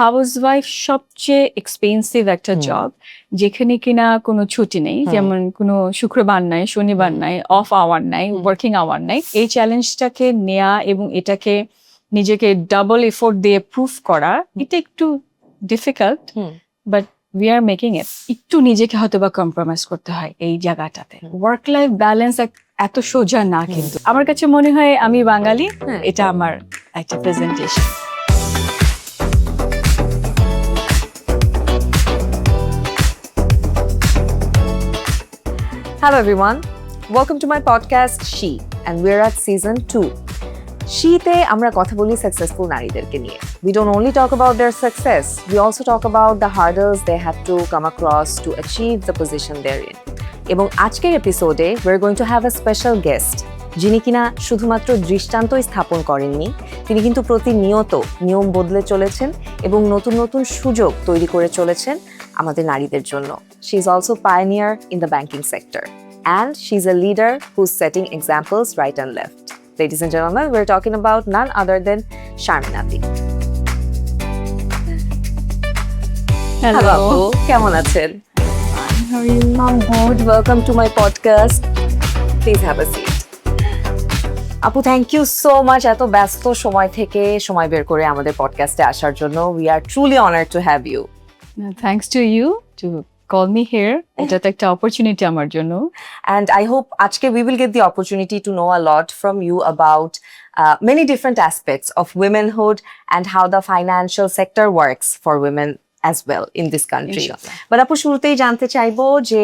Housewife সবচেয়ে expensive একটা job, যেখানে কিনা কোনো ছুটি নেই, যেমন কোনো শুক্রবার নাই, শনিবার নাই, অফ আওয়ার নাই, ওয়ার্কিং আওয়ার নাই। এই চ্যালেঞ্জটাকে নেয়া এবং এটাকে নিজেকে ডাবল এফোর্ট দিয়ে প্রুফ করা, এটা একটু difficult, but we are making it. একটু নিজেকে হয়তো বা কম্প্রোমাইজ করতে হয় এই জায়গাটাতে। ওয়ার্ক লাইফ ব্যালেন্স এত সোজা না, কিন্তু আমার কাছে মনে হয় আমি বাঙালি, এটা আমার একটা presentation. Hello everyone, welcome to my podcast She, and we're at season 2. She-তে আমরা কথা বলি successful নারীদেরকে নিয়ে. We don't only talk about their success, we also talk about the hurdles they had to come across to achieve the position they're in. এবং আজকের এপিসোডে we're going to have a special guest, যিনি কিনা শুধুমাত্র দৃষ্টান্তই স্থাপন করেননি, তিনি কিন্তু প্রতিনিয়ত নিয়ম বদলে চলেছেন এবং নতুন নতুন সুযোগ তৈরি করে চলেছেন আমাদের নারীদের জন্য. She is also pioneer in the banking sector, and she's a leader who's setting examples right and left. Ladies and gentlemen, we're talking about none other than Sharminati. Hello. আপু, কেমন আছেন? How are you? I'm good. Welcome to my podcast. Please have a seat. আপু, thank you so much এত ব্যস্ত সময় থেকে সময় বের করে আমাদের পডকাস্টে আসার জন্য. We are truly honored to have you. Thanks to you to call me here. এটা তো একটা অপরচুনিটি আমার জন্য। And I hope আজকে we will get the opportunity to know a lot from you about many different aspects of womenhood and how the financial sector works for women as well in this country. But আপু, শুরুতেই জানতে চাইবো যে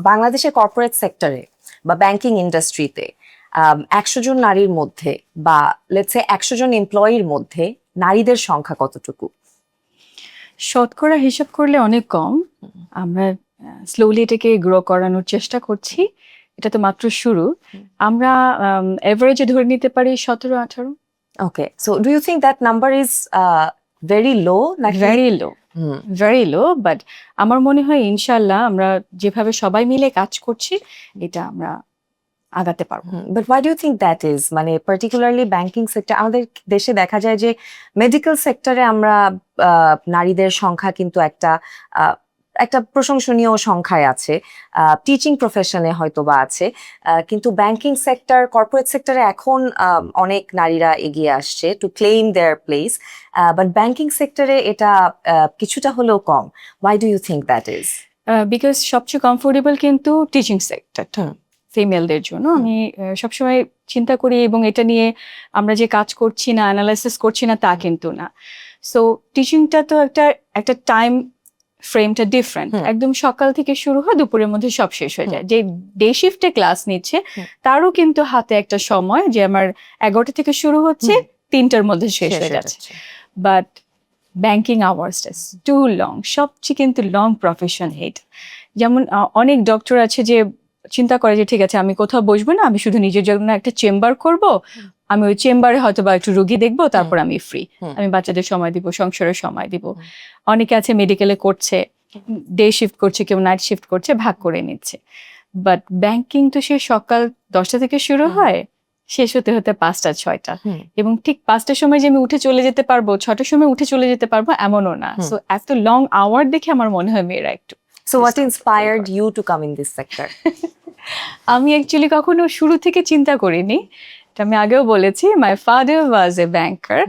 বাংলাদেশের corporate সেক্টরে বা banking ইন্ডাস্ট্রিতে 100 জন নারীর মধ্যে বা লেটস সে 100 জন এমপ্লয়ির মধ্যে নারীদের সংখ্যা কতটুকু? শতকরা হিসাব করলে অনেক কম। আমরা স্লোলি এটাকে গ্রো করানোর চেষ্টা করছি। এটা তো মাত্র শুরু। আমরা এভারেজে ধরে নিতে পারি 17-18। Okay, so do you think that number is very low? Very low, but আমার মনে হয় ইনশাল্লাহ আমরা যেভাবে সবাই মিলে কাজ করছি, এটা আমরা আগাতে পারবো। But why do you think that is? মানে particularly ব্যাংকিং সেক্টর, আমাদের দেশে দেখা যায় যে মেডিকেল সেক্টরে আমরা নারীদের সংখ্যা কিন্তু একটা প্রশংসনীয় সংখ্যায় আছে, টিচিং প্রফেশনে হয়তো বা আছে, কিন্তু ব্যাংকিং সেক্টর, কর্পোরেট সেক্টরে এখন অনেক নারীরা এগিয়ে আসছে to claim their place, but banking সেক্টরে এটা কিছুটা হলেও কম. Why do you think that is? Because সবচেয়ে কমফোর্টেবল কিন্তু টিচিং সেক্টরটা ফিমেলদের জন্য। আমি সবসময় চিন্তা করি, এবং এটা নিয়ে আমরা যে কাজ করছি না, অ্যানালাইসিস করছি না তা কিন্তু না। সো টিচিংটা তো একটা টাইম ফ্রেমটা ডিফারেন্ট, একদম সকাল থেকে শুরু হয়, দুপুরের মধ্যে সব শেষ হয়ে যায়। যে ডে শিফটে ক্লাস নিচ্ছে তারও কিন্তু হাতে একটা সময়, যে আমার 11টা থেকে শুরু হচ্ছে, 3টার মধ্যে শেষ হয়ে যাচ্ছে। বাট ব্যাংকিং আওয়ার্সটা টু লং, সবচেয়ে কিন্তু লং প্রফেশন এটা। যেমন অনেক ডক্টর আছে যে চিন্তা করে যে ঠিক আছে, আমি কোথাও বসবো না, আমি শুধু নিজের জন্য একটা চেম্বার করব, আমি ওই চেম্বারে হয়তো বা একটু রোগী দেখবো, তারপর আমি ফ্রি, আমি বাচ্চাদের সময় দিব, সংসারের সময় দিব। অনেকে আছে মেডিকেলে করছে, ডে শিফট করছে, কেউ নাইট শিফট করছে, ভাগ করে নিচ্ছে। বাট ব্যাংকিং তো সে সকাল 10টা থেকে শুরু হয়, শেষ হতে হতে 5টা-6টা, এবং ঠিক 5টার সময় যে আমি উঠে চলে যেতে পারবো, 6টার সময় উঠে চলে যেতে পারবো এমনও না। সো এত লং আওয়ার দেখে আমার মনে হয় মেয়েরা একটু। So what inspired you to come in this sector? আমি অ্যাকচুয়ালি কখনো শুরু থেকে চিন্তা করিনি, এটা আমি আগেও বলেছি। My father was A banker,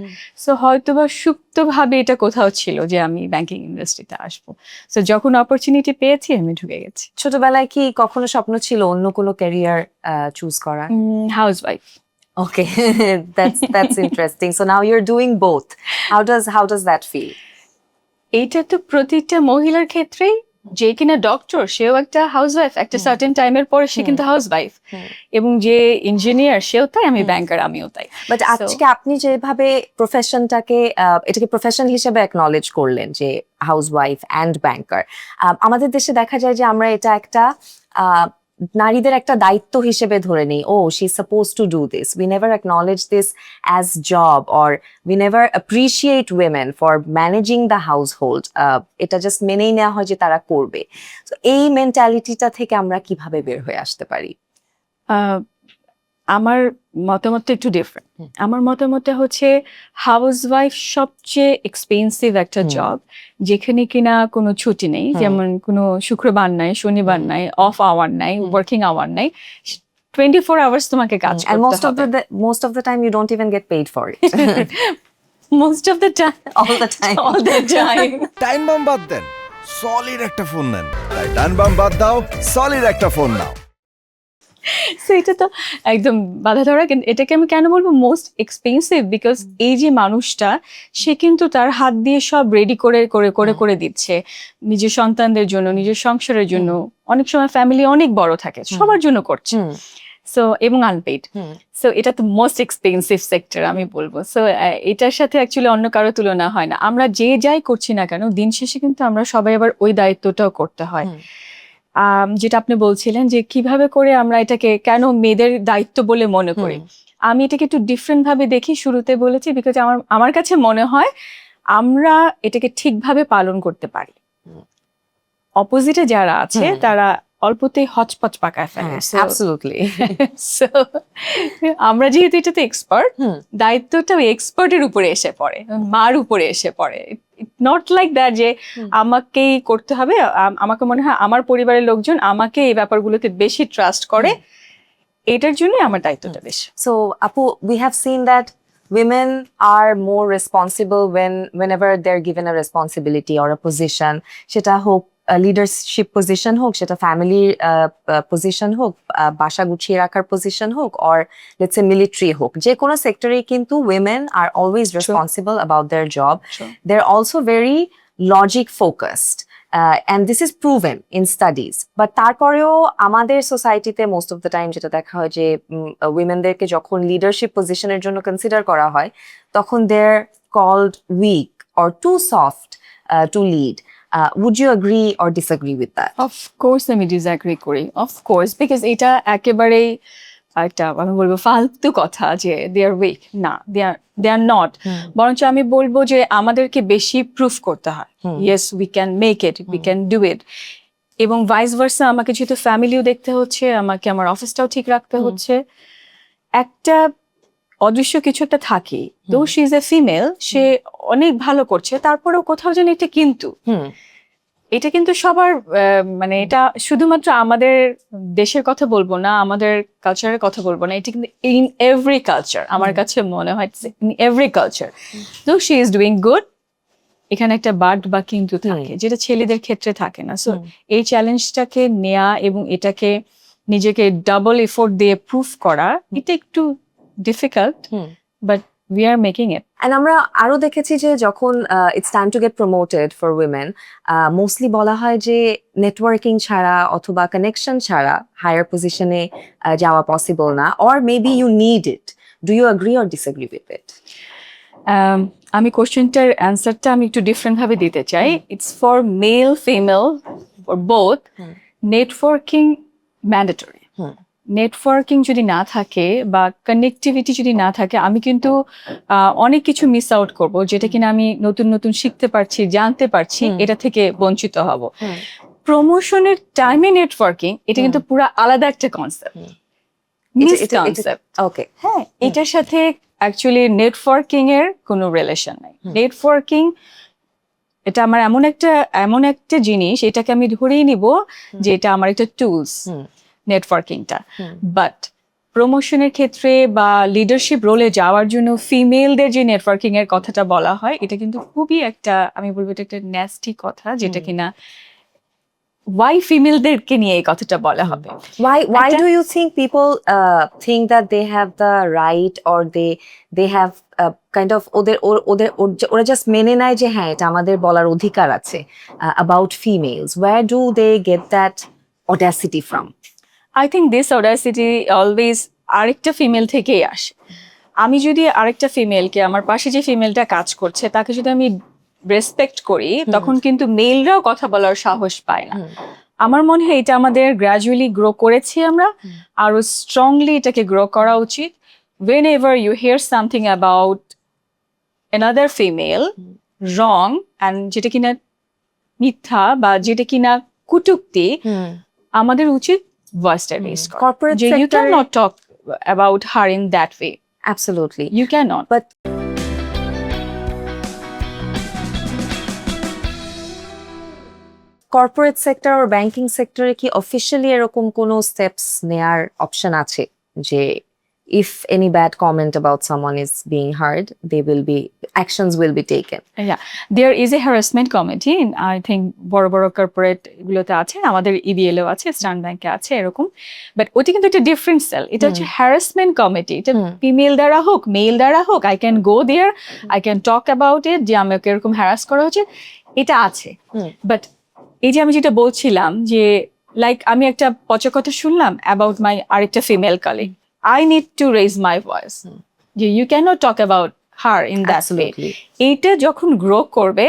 so হয়তোবা সুপ্তভাবে এটা কোথাও ছিল যে আমি ব্যাংকিং ইন্ডাস্ট্রিতে আসবো। সো যখন অপরচুনিটি পেয়েছি আমি ঢুকে গেছি। ছোটবেলায় কি কখনো স্বপ্ন ছিল অন্য কোনো ক্যারিয়ার চুজ করার? Housewife. Okay, that's interesting. So now you're doing both. How does that feel? এইটা তো প্রতিটা মহিলার ক্ষেত্রেই, যে কিনা ডক্টর সেও একটা হাউসওয়াইফ, একটা সার্টেন টাইমের পরে সে কিন্তু হাউসওয়াইফ, এবং যে ইঞ্জিনিয়ার সেও তাই, আমি ব্যাংকার আমিও তাই। বাট আজকে আপনি যেভাবে প্রফেশনটাকে এটাকে প্রফেশন হিসেবে অ্যাকনলেজ করলেন যে হাউসওয়াইফ অ্যান্ড ব্যাংকার, আমাদের দেশে দেখা যায় যে আমরা এটা একটা নারীদের একটা দায়িত্ব হিসেবে ধরে নেই, ও she is suppose to do this, we never acknowledge this as job, or we never appreciate women for managing the household. এটা জাস্ট মেনেই নেওয়া হয় যে তারা করবে। তো এই মেন্টালিটিটা থেকে আমরা কিভাবে বের হয়ে আসতে পারি? আমার মতামতটা একটু ডিফারেন্ট। আমার মতামতটা হচ্ছে হাউসওয়াইফ সবচেয়ে এক্সপেন্সিভ একটা জব, যেখানে কিনা কোনো ছুটি নেই, যেমন কোনো শুক্রবার নাই, শনিবার নাই, অফ আওয়ার নাই, ওয়ার্কিং আওয়ার নাই, 24 আওয়ার্স তোমাকে কাজ And করতে হবে। most of the time you don't even get paid for it. Most of the time, All the time. All the time. Time বাম বাদ দেন, সলিড একটা ফোন নেন। তাই টাইম বাম বাদ দাও, সলিড একটা ফোন নাও। So এটা তো একদম বাধা ধরা, কিন্তু এটাকে আমি কেন বলবো মোস্ট এক্সপেন্সিভ, বিকজ এই যে মানুষটা, সে কিন্তু তার হাত দিয়ে সব রেডি করে করে করে করে দিচ্ছে নিজের সন্তানদের জন্য, নিজের সংসারের জন্য। অনেক সময় ফ্যামিলি অনেক বড় থাকে, সবার জন্য করছে, সো এবং আনপেইড। সো এটা তো মোস্ট এক্সপেন্সিভ সেক্টর আমি বলবো। সো এটার সাথে অ্যাকচুয়ালি অন্য কারো তুলনা হয় না। আমরা যে যাই করছি না কেন, দিন শেষে কিন্তু আমরা সবাই আবার ওই দায়িত্বটাও করতে হয়। যেটা আপনি বলছিলেন যে কিভাবে করে আমরা এটাকে কেন মেয়েদের দায়িত্ব বলে মনে করি, আমি এটাকে একটু ডিফারেন্ট ভাবে দেখি। শুরুতে বলেছি বিকজ আমার কাছে মনে হয় আমরা এটাকে ঠিকভাবে পালন করতে পারি। অপোজিটে যারা আছে তারা অল্পতেই হচপচ পাকায় ফেলে। Absolutely. So, আমরা যেহেতু এটাতে এক্সপার্ট, দায়িত্বটা ওই এক্সপার্টের উপরে এসে পড়ে, মার উপরে এসে পড়ে। নট লাইক দ্যাট যে আমাকেই করতে হবে। আমাকে মনে হয় আমার পরিবারের লোকজন আমাকে এই ব্যাপারগুলোতে বেশি ট্রাস্ট করে, এটার জন্য আমার দায়িত্বটা বেশি। So, Apu, we have seen that women are more responsible whenever they're given a responsibility or a position. সেটা হোক লিডারশিপ পজিশন হোক, সেটা ফ্যামিলি পজিশন হোক, বাসা গুছিয়ে রাখার পজিশন হোক, or let's say military হোক, যে কোনো সেক্টরে কিন্তু women are always responsible about their job. They're also very logic focused. And this is proven in studies. But তারপরেও আমাদের সোসাইটিতে মোস্ট অফ দ্য টাইম যেটা দেখা হয় যে উইমেনদেরকে যখন লিডারশিপ পজিশনের জন্য কনসিডার করা হয়, তখন they're called weak or too soft to lead. Would you agree or disagree with that? Of course আমি ডিসঅ্যাগ্রি করি, অফকোর্স, বিকজ এটা একেবারেই একটা আমি বলবো ফালতু কথা যে দে আর উইক। না, দে আর নট। বরঞ্চ আমি বলবো যে আমাদেরকে বেশি প্রুফ করতে হয়, yes we can make it, we can do it. এবং ভাইস ভার্সা, আমাকে যেহেতু ফ্যামিলিও দেখতে হচ্ছে, আমাকে আমার অফিসটাও ঠিক রাখতে হচ্ছে, একটা অদৃশ্য কিছু একটা থাকে। তো শি ইজ এ ফিমেল, সে অনেক ভালো করছে, তারপরেও কোথাও যেন একটা কিন্তু। এটা কিন্তু সবার মানে এটা শুধুমাত্র আমাদের দেশের কথা বলবো না, আমাদের কালচারের কথা বলবো না, এটা কিন্তু ইন এভরি কালচার আমার কাছে মনে হয়, ইন এভরি কালচার। তো শি ইজ ডুইং গুড, এখানে একটা বাট বা কিন্তু থাকে, যেটা ছেলেদের ক্ষেত্রে থাকে না। সো এই চ্যালেঞ্জটাকে নেয়া এবং এটাকে নিজেকে ডাবল এফোর্ট দিয়ে প্রুফ করা, এটা একটু difficult, but we are making it. And আমরা আরো দেখেছি যে যখন it's time to get promoted for women, mostly বলা হয় যে নেটওয়ার্কিং ছাড়া অথবা কানেকশন ছাড়া হায়ার পজিশনে যাওয়া পসিবল না, or maybe you need it. Do you agree or disagree with it? আমি কোশ্চেনটার অ্যান্সারটা আমি একটু ডিফারেন্ট ভাবে দিতে চাই। It's for male female for both. Networking mandatory. Networking যদি না থাকে বা কানেক্টিভিটি যদি না থাকে, আমি কিন্তু অনেক কিছু মিস আউট করব, যেটা কিনা আমি নতুন নতুন শিখতে পারছি, জানতে পারছি, এটা থেকে বঞ্চিত হব। প্রমোশনের টাইমে নেটওয়ার্কিং, এটা কিন্তু পুরো আলাদা একটা কনসেপ্ট, মিসকনসেপ্ট। ওকে, হ্যাঁ, এটার সাথে অ্যাকচুয়ালি নেটওয়ার্কিং এর কোনো রিলেশন নাই। নেটওয়ার্কিং এটা আমার এমন একটা জিনিস, এটাকে আমি ধরেই নিব যে এটা আমার একটা টুলস, নেটওয়ার্কিংটা। বাট প্রমোশনের ক্ষেত্রে বা লিডারশিপ রোলে যাওয়ার জন্য ফিমেলদের যে নেটওয়ার্কিং এর কথাটা বলা হয়, এটা কিন্তু খুবই একটা, আমি বলবো এটা একটা ন্যাস্টি কথা, যেটা কিনা ওয়াই ফিমেলদেরকে নিয়ে এই কথাটা বলা হবে। why do you think people think that they have the right or they have kind of ওরা জাস্ট মেনে নেয় যে হ্যাঁ এটা আমাদের বলার অধিকার আছে about females? Where do they get that audacity from? I think this audacity always আরেকটা ফিমেল থেকেই আসে। আমি যদি আরেকটা ফিমেলকে, আমার পাশে যে ফিমেলটা কাজ করছে, তাকে যদি আমি রেসপেক্ট করি, তখন কিন্তু মেলরাও কথা বলার সাহস পায় না। আমার মনে হয় এটা আমাদের গ্র্যাজুয়ালি গ্রো করেছি, আমরা আরো স্ট্রংলি এটাকে গ্রো করা উচিত। whenever you hear something about another female wrong and যেটা কিনা মিথ্যা বা যেটা কিনা কুটুক্তি, আমাদের উচিত ভয়েসটা রেজ করা, Corporate যে you sector-এ- cannot talk about her in that way. Absolutely. You cannot. But corporate sector আর ব্যাংকিং সেক্টরে কি অফিশিয়ালি এরকম কোনো স্টেপস নেয়ার অপশন আছে যে if any bad comment about someone is being heard, actions will be taken? Yeah, there is a harassment committee. I think বড় বড় কর্পোরেট গুলোতে আছে, আমাদের EBL এও আছে, স্টার্ন ব্যাংকে আছে এরকম। বাট ওটা কিন্তু একটা ডিফারেন্ট সেল। এটা হচ্ছে হ্যারাসমেন্ট কমিটি। এটা ফিমেল দ্বারা হোক, মেল দ্বারা হোক, I can go there, I can talk about it যে আমাকে এরকম হ্যারাস করা হচ্ছে, এটা আছে। বাট এই যে আমি যেটা বলছিলাম যে লাইক আমি একটা পচা কথা শুনলাম অ্যাবাউট মাই আরেকটা female colleague, I need to raise my voice. You cannot talk about her in that way. Absolutely. এইটা যখন গ্রো করবে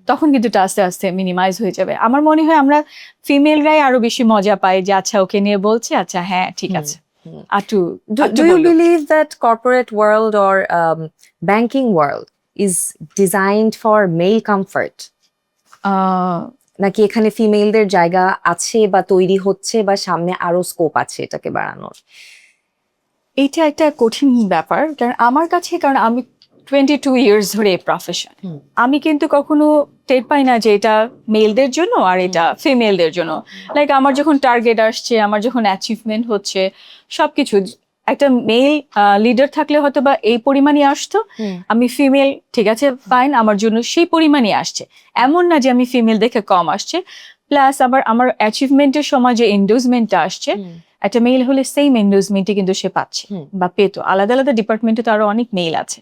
তখন কিন্তু এটা আস্তে আস্তে মিনিমাইজ হয়ে যাবে। আমার মনে হয় আমরা ফিমেলরাই আরো বেশি মজা পাই যে আচ্ছা ওকে নিয়ে বলছে, আচ্ছা হ্যাঁ ঠিক আছে। Do you believe that corporate world or banking world is designed for male comfort? নাকি এখানে ফিমেলদের জায়গা আছে বা তৈরি হচ্ছে বা সামনে আরো স্কোপ আছে এটাকে বাড়ানোর? এইটা একটা কঠিন ব্যাপার, কারণ আমার কাছে, কারণ আমি 22 ইয়ার্স ধরে প্রফেশন, আমি কিন্তু কখনো টের পাই না যে এটা মেলদের জন্য আর এটা ফিমেলদের জন্য। লাইক আমার যখন টার্গেট আসছে, আমার যখন অ্যাচিভমেন্ট হচ্ছে, সবকিছু একটা মেল লিডার থাকলে হয়তো বা এই পরিমাণই আসতো, আমি ফিমেল, ঠিক আছে ফাইন, আমার জন্য সেই পরিমাণই আসছে। এমন না যে আমি ফিমেল দেখে কম আসছে। প্লাস আবার আমার অ্যাচিভমেন্টের সময় যে এন্ডোজমেন্টটা আসছে, একটা মেল হলে সেম এন্ডোজমেন্টই কিন্তু সে পাচ্ছে বা পেতো। আলাদা আলাদা ডিপার্টমেন্টে তো আরো অনেক মেল আছে।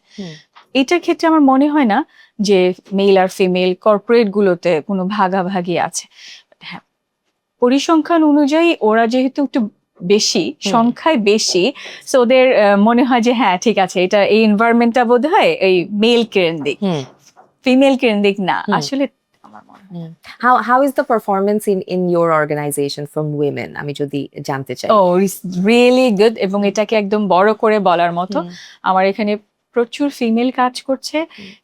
এটার ক্ষেত্রে আমার মনে হয় না যে মেল আর ফিমেল কর্পোরেট গুলোতে কোনো ভাগাভাগি আছে। হ্যাঁ, পরিসংখ্যান অনুযায়ী ওরা যেহেতু একটু বেশি, সংখ্যায় বেশি, সো ওদের মনে হয় যে হ্যাঁ ঠিক আছে, এটা এই এনভায়রনমেন্টটা বোধ হয় এই মেল কেন্দ্রিক, ফিমেল কেন্দ্রিক না। আসলে আমার মনে হয় How is the performance in your organization from women? আমি যদি জানতে চাই। ইটস রিয়েলি গুড, এবং এটাকে একদম বড় করে বলার মতো। আমার এখানে প্রচুর ফিমেল কাজ করছে,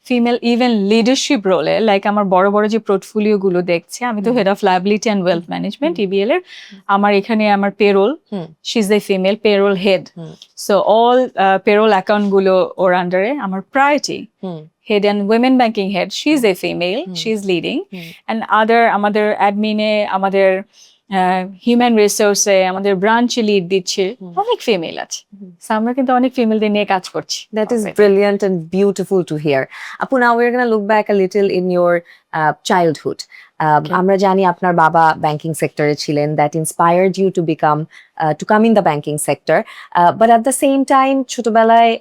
ফিমেল ইভেন লিডারশিপ রোলে। লাইক আমার বড় বড় যে পোর্টফোলিও গুলো দেখছে, আমি তো head of liability and wealth management EBL এর, আমার এখানে আমার payroll, she is a female payroll head. So all payroll account গুলো ওর আন্ডারে। আমার priority head and women banking head, she's a female, she's leading, and আমাদের অ্যাডমিনে, আমাদের হিউম্যান রিসোর্সে, আমাদের ব্রাঞ্চে লিড দিচ্ছে অনেক ফিমেল আছে। So আমরা কিন্তু অনেক ফিমেলদের নিয়ে কাজ করছি। That is brilliant and beautiful to hear. Apu, now we're going to look back a little in your childhood. আমরা জানি আপনার বাবা ব্যাংকিং সেক্টরে ছিলেন, that inspired you to come in the banking sector. But at the same time, ছোটবেলায়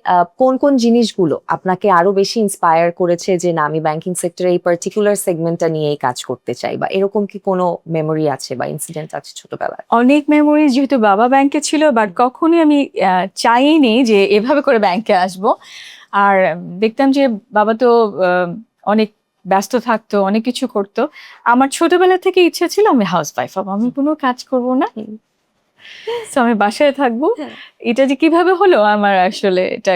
কোন জিনিসগুলো আপনাকে আরো বেশি ইন্সপায়ার করেছে যে না, আমি ব্যাংকিং সেক্টরে এই পার্টিকুলার সেগমেন্টটা নিয়েই কাজ করতে চাই, বা এরকম কি কোনো মেমোরি আছে বা ইনসিডেন্ট আছে ছোটবেলায়? অনেক মেমোরিজ, যেহেতু বাবা ব্যাংকে ছিল, বাট কখনোই আমি চাইনি যে এভাবে করে ব্যাংকে আসবো। আর দেখতাম যে বাবা তো অনেক ব্যস্ত থাকতো, অনেক কিছু করতো। আমার ছোটবেলা থেকে ইচ্ছা ছিল আমি হাউস ওয়াইফ হবো, আমি কোনো কাজ করব না, তো আমি বাসায় থাকবো। এটা যে কিভাবে হলো আমার আসলে এটা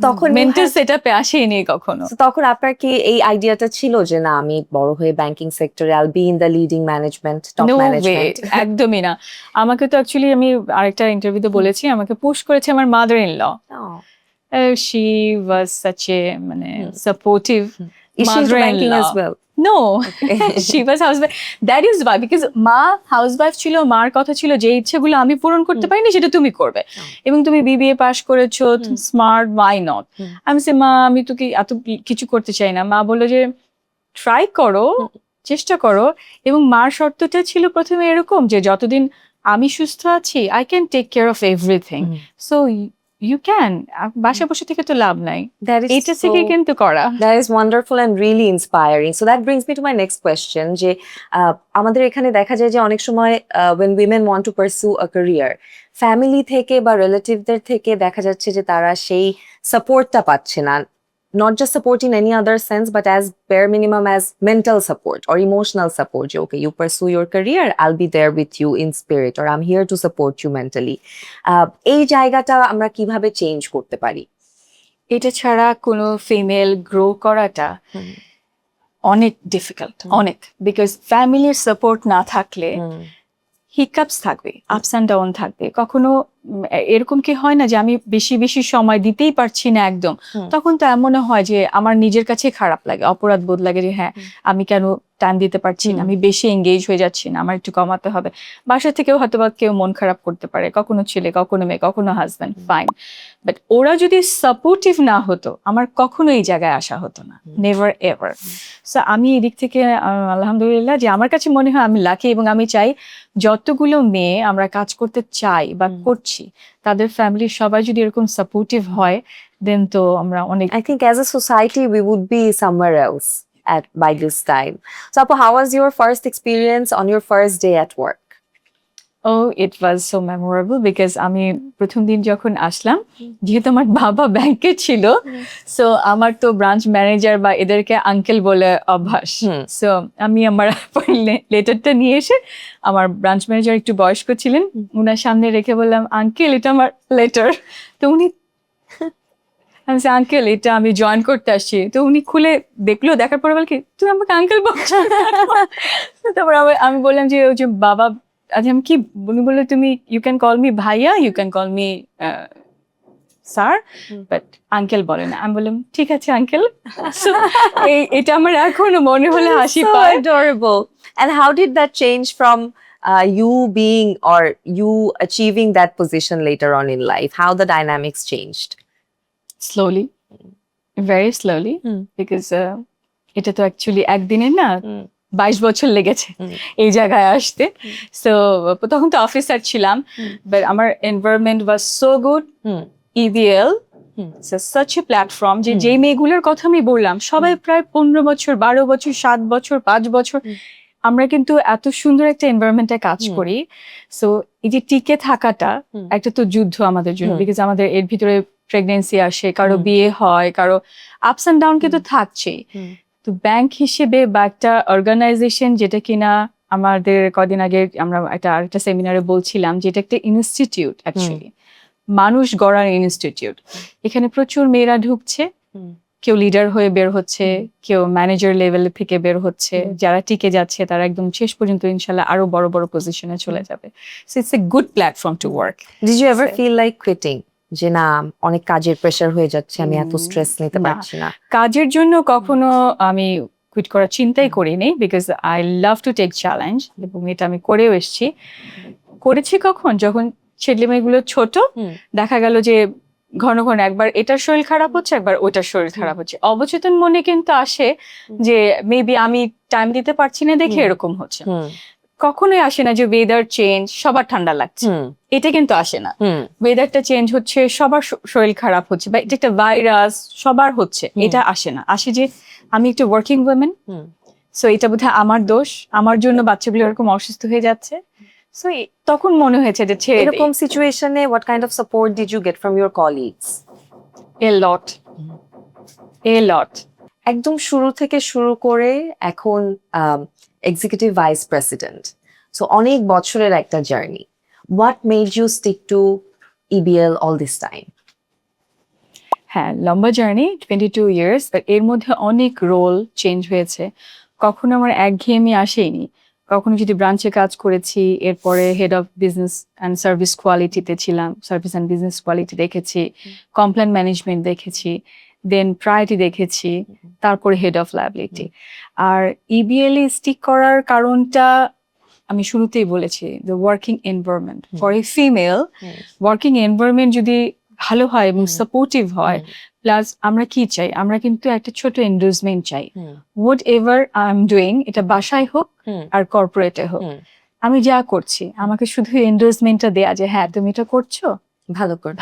তখন মেন্টাল সেটআপে আসেনি কখনো। তখন আপনার কি এই আইডিয়াটা ছিল যে না, আমি বড় হয়ে ব্যাংকিং সেক্টরে আইল be in the leading management, top No way, management? একদমই না। আমাকে তো অ্যাকচুয়ালি, আমি আরেকটা ইন্টারভিউতে বলেছি, আমাকে পুশ করেছে আমার mother in law. She was such a supportive Is she into mother-in-law. banking as well? No, she was housewife. That is why, because মা হাউসওয়াইফ ছিল, মার কথা ছিল যে ইচ্ছেগুলো আমি পূরণ করতে পারিনি সেটা তুমি করবে, এবং তুমি BBA পাস করেছো, স্মার্ট, why not? আমি বলছি মা, আমি তো কি এত কিছু করতে চাই না। মা বললো যে ট্রাই করো, চেষ্টা করো। এবং মার শর্তটা ছিল প্রথমে এরকম যে যতদিন আমি সুস্থ আছি, I can take care of everything, so you can, বাসা বসে থেকে তো লাভ নাই, এটা থেকে কিন্তু করা। That is wonderful and really inspiring. So that brings me to my next question, যে আমাদের এখানে দেখা যায় যে অনেক সময় when women want to pursue a career, family থেকে বা রিলেটিভদের থেকে দেখা যাচ্ছে যে তারা সেই সাপোর্টটা পাচ্ছে না, not just support in any other sense, but as bare minimum as mental support or emotional support. Okay, you pursue your career, I'll be there with you in spirit, or I'm here to support you mentally. এই জায়গাটা আমরা কিভাবে change করতে পারি? এটা ছাড়া কোনো female grow করাটা অনেক ডিফিকাল্ট, অনেক, বিকজ ফ্যামিলির সাপোর্ট না থাকলে হিকাপস থাকবে, আপস অ্যান্ড ডাউন থাকবে। কখনো এরকম কি হয় না যে আমি বেশি বেশি সময় দিতেই পারছি না একদম, তখন তো এমন হয় যে আমার নিজের কাছে খারাপ লাগে, অপরাধ বোধ লাগে যে হ্যাঁ আমি কেন টাইম দিতে পারছি না, আমি বেশি এঙ্গেজ হয়ে যাচ্ছি না, আমার একটু কমাতে হবে। বাসা থেকেও হয়তো বা কেউ মন খারাপ করতে পারে, কখনো ছেলে, কখনো মেয়ে, কখনো হাজব্যান্ড, ফাইন। বাট ওরা যদি সাপোর্টিভ না হতো আমার কখনো এই জায়গায় আসা হতো না, নেভার এভার। সো আমি এদিক থেকে আলহামদুলিল্লাহ যে আমার কাছে মনে হয় আমি লাকি, এবং আমি চাই যতগুলো মেয়ে আমরা কাজ করতে চাই বা করছি তাদের ফ্যামিলির সবাই যদি এরকম সাপোর্টিভ হয়, দেন তো আমরা অনেক। I think as a society we would be somewhere else at by this time. So Apu, how was your first experience on your first day at work? Oh, it was so memorable because আমি প্রথম দিন যখন আসলাম, যেহেতু আমার বাবা ব্যাংকে ছিল, so আমার তো ব্রাঞ্চ ম্যানেজার বা এদেরকে আঙ্কেল বলে অভ্যাস। সো আমি আমার লেটারটা নিয়ে এসে, আমার ব্রাঞ্চ ম্যানেজার একটু বয়স্ক ছিলেন, উনার সামনে রেখে বললাম আঙ্কেল এটা আমার লেটার। তো উনি, আমি আঙ্কেল এটা আমি জয়েন করতে আসছি। তো উনি খুলে দেখলো, দেখার পরে বল কি তুই আমাকে আঙ্কেল বলছো? তারপর আমি বললাম যে ওই যে বাবা, আচ্ছা আমি কি, উনি বললো তুমি ইউ ক্যান কল মি ভাইয়া, you can call me sir, but uncle বলে না। আমি বললাম ঠিক আছে আঙ্কেল। এটা আমার এখনো মনে হলে হাসি So পায়। adorable. And how did that change from you being or you achieving that position later on in life? How the dynamics changed? Slowly, very slowly, because এটা তো অ্যাকচুয়ালি একদিনের না, 22 বছর লেগেছে এই জায়গায় আসতে। সো তখন তো অফিসার ছিলাম, বাট আমার environment was so good. EBL such a platform যে যে মেয়েগুলোর কথা আমি বললাম সবাই প্রায় 15 বছর, 12 বছর, 7 বছর, 5 বছর, আমরা কিন্তু এত সুন্দর একটা এনভায়রনমেন্টে কাজ করি। সো এই যে টিকে থাকাটা একটা তো যুদ্ধ আমাদের জন্য, বিকজ আমাদের এর ভিতরে প্রেগনেন্সি আসে, কারো বিয়ে হয়, কারো আপস অ্যান্ড ডাউন কিন্তু থাকছেই। তো ব্যাংক হিসেবে বা একটা অর্গানাইজেশন যেটা কিনা আমাদের কদিন আগে আমরা আরেকটা সেমিনারে বলছিলাম যে এটা একটা ইনস্টিটিউট, অ্যাকচুয়ালি মানুষ গড়ার ইনস্টিটিউট। এখানে প্রচুর মেয়েরা ঢুকছে, কেউ লিডার হয়ে বের হচ্ছে, কেউ ম্যানেজার লেভেল থেকে বের হচ্ছে, যারা টিকে যাচ্ছে তারা একদম শেষ পর্যন্ত ইনশাল্লাহ আরো বড় বড় পজিশনে চলে যাবে। So it's a good platform to work. Did you ever feel like quitting? যে না অনেক কাজের প্রেসার হয়ে যাচ্ছে, আমি এত স্ট্রেস নিতে না। পারছি না। কাজের জন্য কখনো আমি কুইট করার চিন্তাই করিনি, because I love to take challenge, এবং এটা আমি করেও এসেছি। করেছি কখন, যখন ছেলে মেয়েগুলো ছোট, দেখা গেল যে ঘন ঘন একবার এটার শরীর খারাপ হচ্ছে, একবার ওটার শরীর খারাপ হচ্ছে, অবচেতন মনে কিন্তু আসে যে মেবি আমি টাইম দিতে পারছি না দেখে এরকম হচ্ছে। কখনোই আসে না যে ওয়েদার চেঞ্জ, সবার ঠান্ডা লাগছে, এটা কিন্তু আসে না। ওয়েদারটা চেঞ্জ হচ্ছে, সবার শরীর খারাপ হচ্ছে, বা এটা একটা ভাইরাস সবার হচ্ছে, এটা আসে না। আসে যে আমি একটা ওয়ার্কিং ওমেন, সো এটা বোধহয় আমার দোষ, আমার জন্য বাচ্চাগুলো এরকম অসুস্থ হয়ে যাচ্ছে। সো তখন মনে হয়েছে যে ছেড়ে দেই। এরকম সিচুয়েশনে what kind of support did you get from your colleagues? A lot. একদম শুরু থেকে শুরু করে এখন এক্সিকিউটিভ ভাইস প্রেসিডেন্ট, সো অনেক বছরের একটা journey. What made you stick to EBL all this time? হ্যাঁ, লম্বা জার্নি, 22 ইয়ার্স, বাট এর মধ্যে অনেক রোল চেঞ্জ হয়েছে। কখনো আমার একঘেয়েমি আসেনি। কখনো যদি ব্রাঞ্চে কাজ করেছি, এরপরে head of business and service কোয়ালিটিতে ছিলাম, সার্ভিস অ্যান্ড বিজনেস কোয়ালিটি দেখেছি, কমপ্লেন ম্যানেজমেন্ট দেখেছি, দেন প্রায়োরিটি দেখেছি, তারপরে হেড অফ লায়াবিলিটি। আর ইবিএল এ স্টিক করার কারণটা আমি শুরুতেই বলেছি, the working environment for a female. Working environment যদি ভালো হয় এবং সাপোর্টিভ হয়, প্লাস আমরা কি চাই, আমরা কিন্তু একটা ছোট এন্ডোর্সমেন্ট চাই। What ever I am doing, এটা বাসায় হোক আর কর্পোরেটে হোক, আমি যা করছি আমাকে শুধু এন্ডোর্সমেন্টটা দেয়া যে হ্যাঁ তুমি এটা করছো,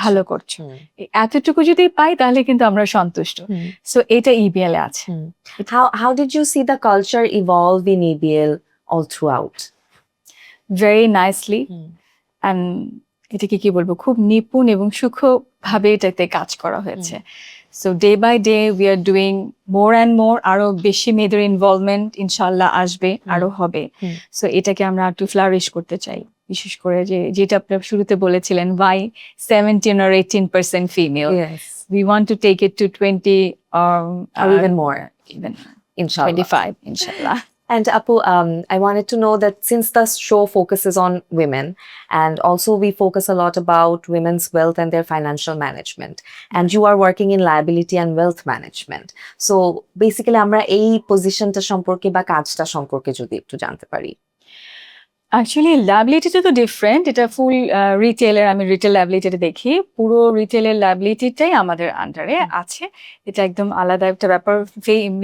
ভালো করছো, এতটুকু যদি পাই তাহলে কিন্তু আমরা সন্তুষ্ট। সো এটা ইবিএল এ আছে। How did you see the culture evolve in EBL all throughout? Very nicely, and এটাকে কি বলবো, খুব নিপুণ এবং সূক্ষ্ম ভাবে এটাতে কাজ করা হয়েছে। So day by day we are doing more and more, আরো বেশি মেয়েদের ইনভলভমেন্ট ইনশাল্লাহ আসবে, আরো হবে। সো এটাকে আমরা একটু ফ্লারিশ করতে চাই, বিশেষ করে যেটা আপনারা শুরুতে বলেছিলেন, why 17 or 18% female. Yes. We want to take it to 20 Or even more. even Inshallah. 25 inshallah. And Apu, I wanted to know that since the show focuses on women, and also we focus a lot about women's wealth and their financial management, and you are working in liability and wealth management. So basically, আমরা এই পজিশনটা সম্পর্কে বা কাজটা সম্পর্কে যদি একটু জানতে পারি। অ্যাকচুয়ালি লায়াবিলিটিটা তো ডিফারেন্ট, এটা ফুল রিটেলের, আমি রিটেল লায়াবিলিটিটা দেখি, পুরো রিটেলের লায়াবিলিটিটাই আমাদের আন্ডারে আছে। এটা একদম আলাদা একটা ব্যাপার,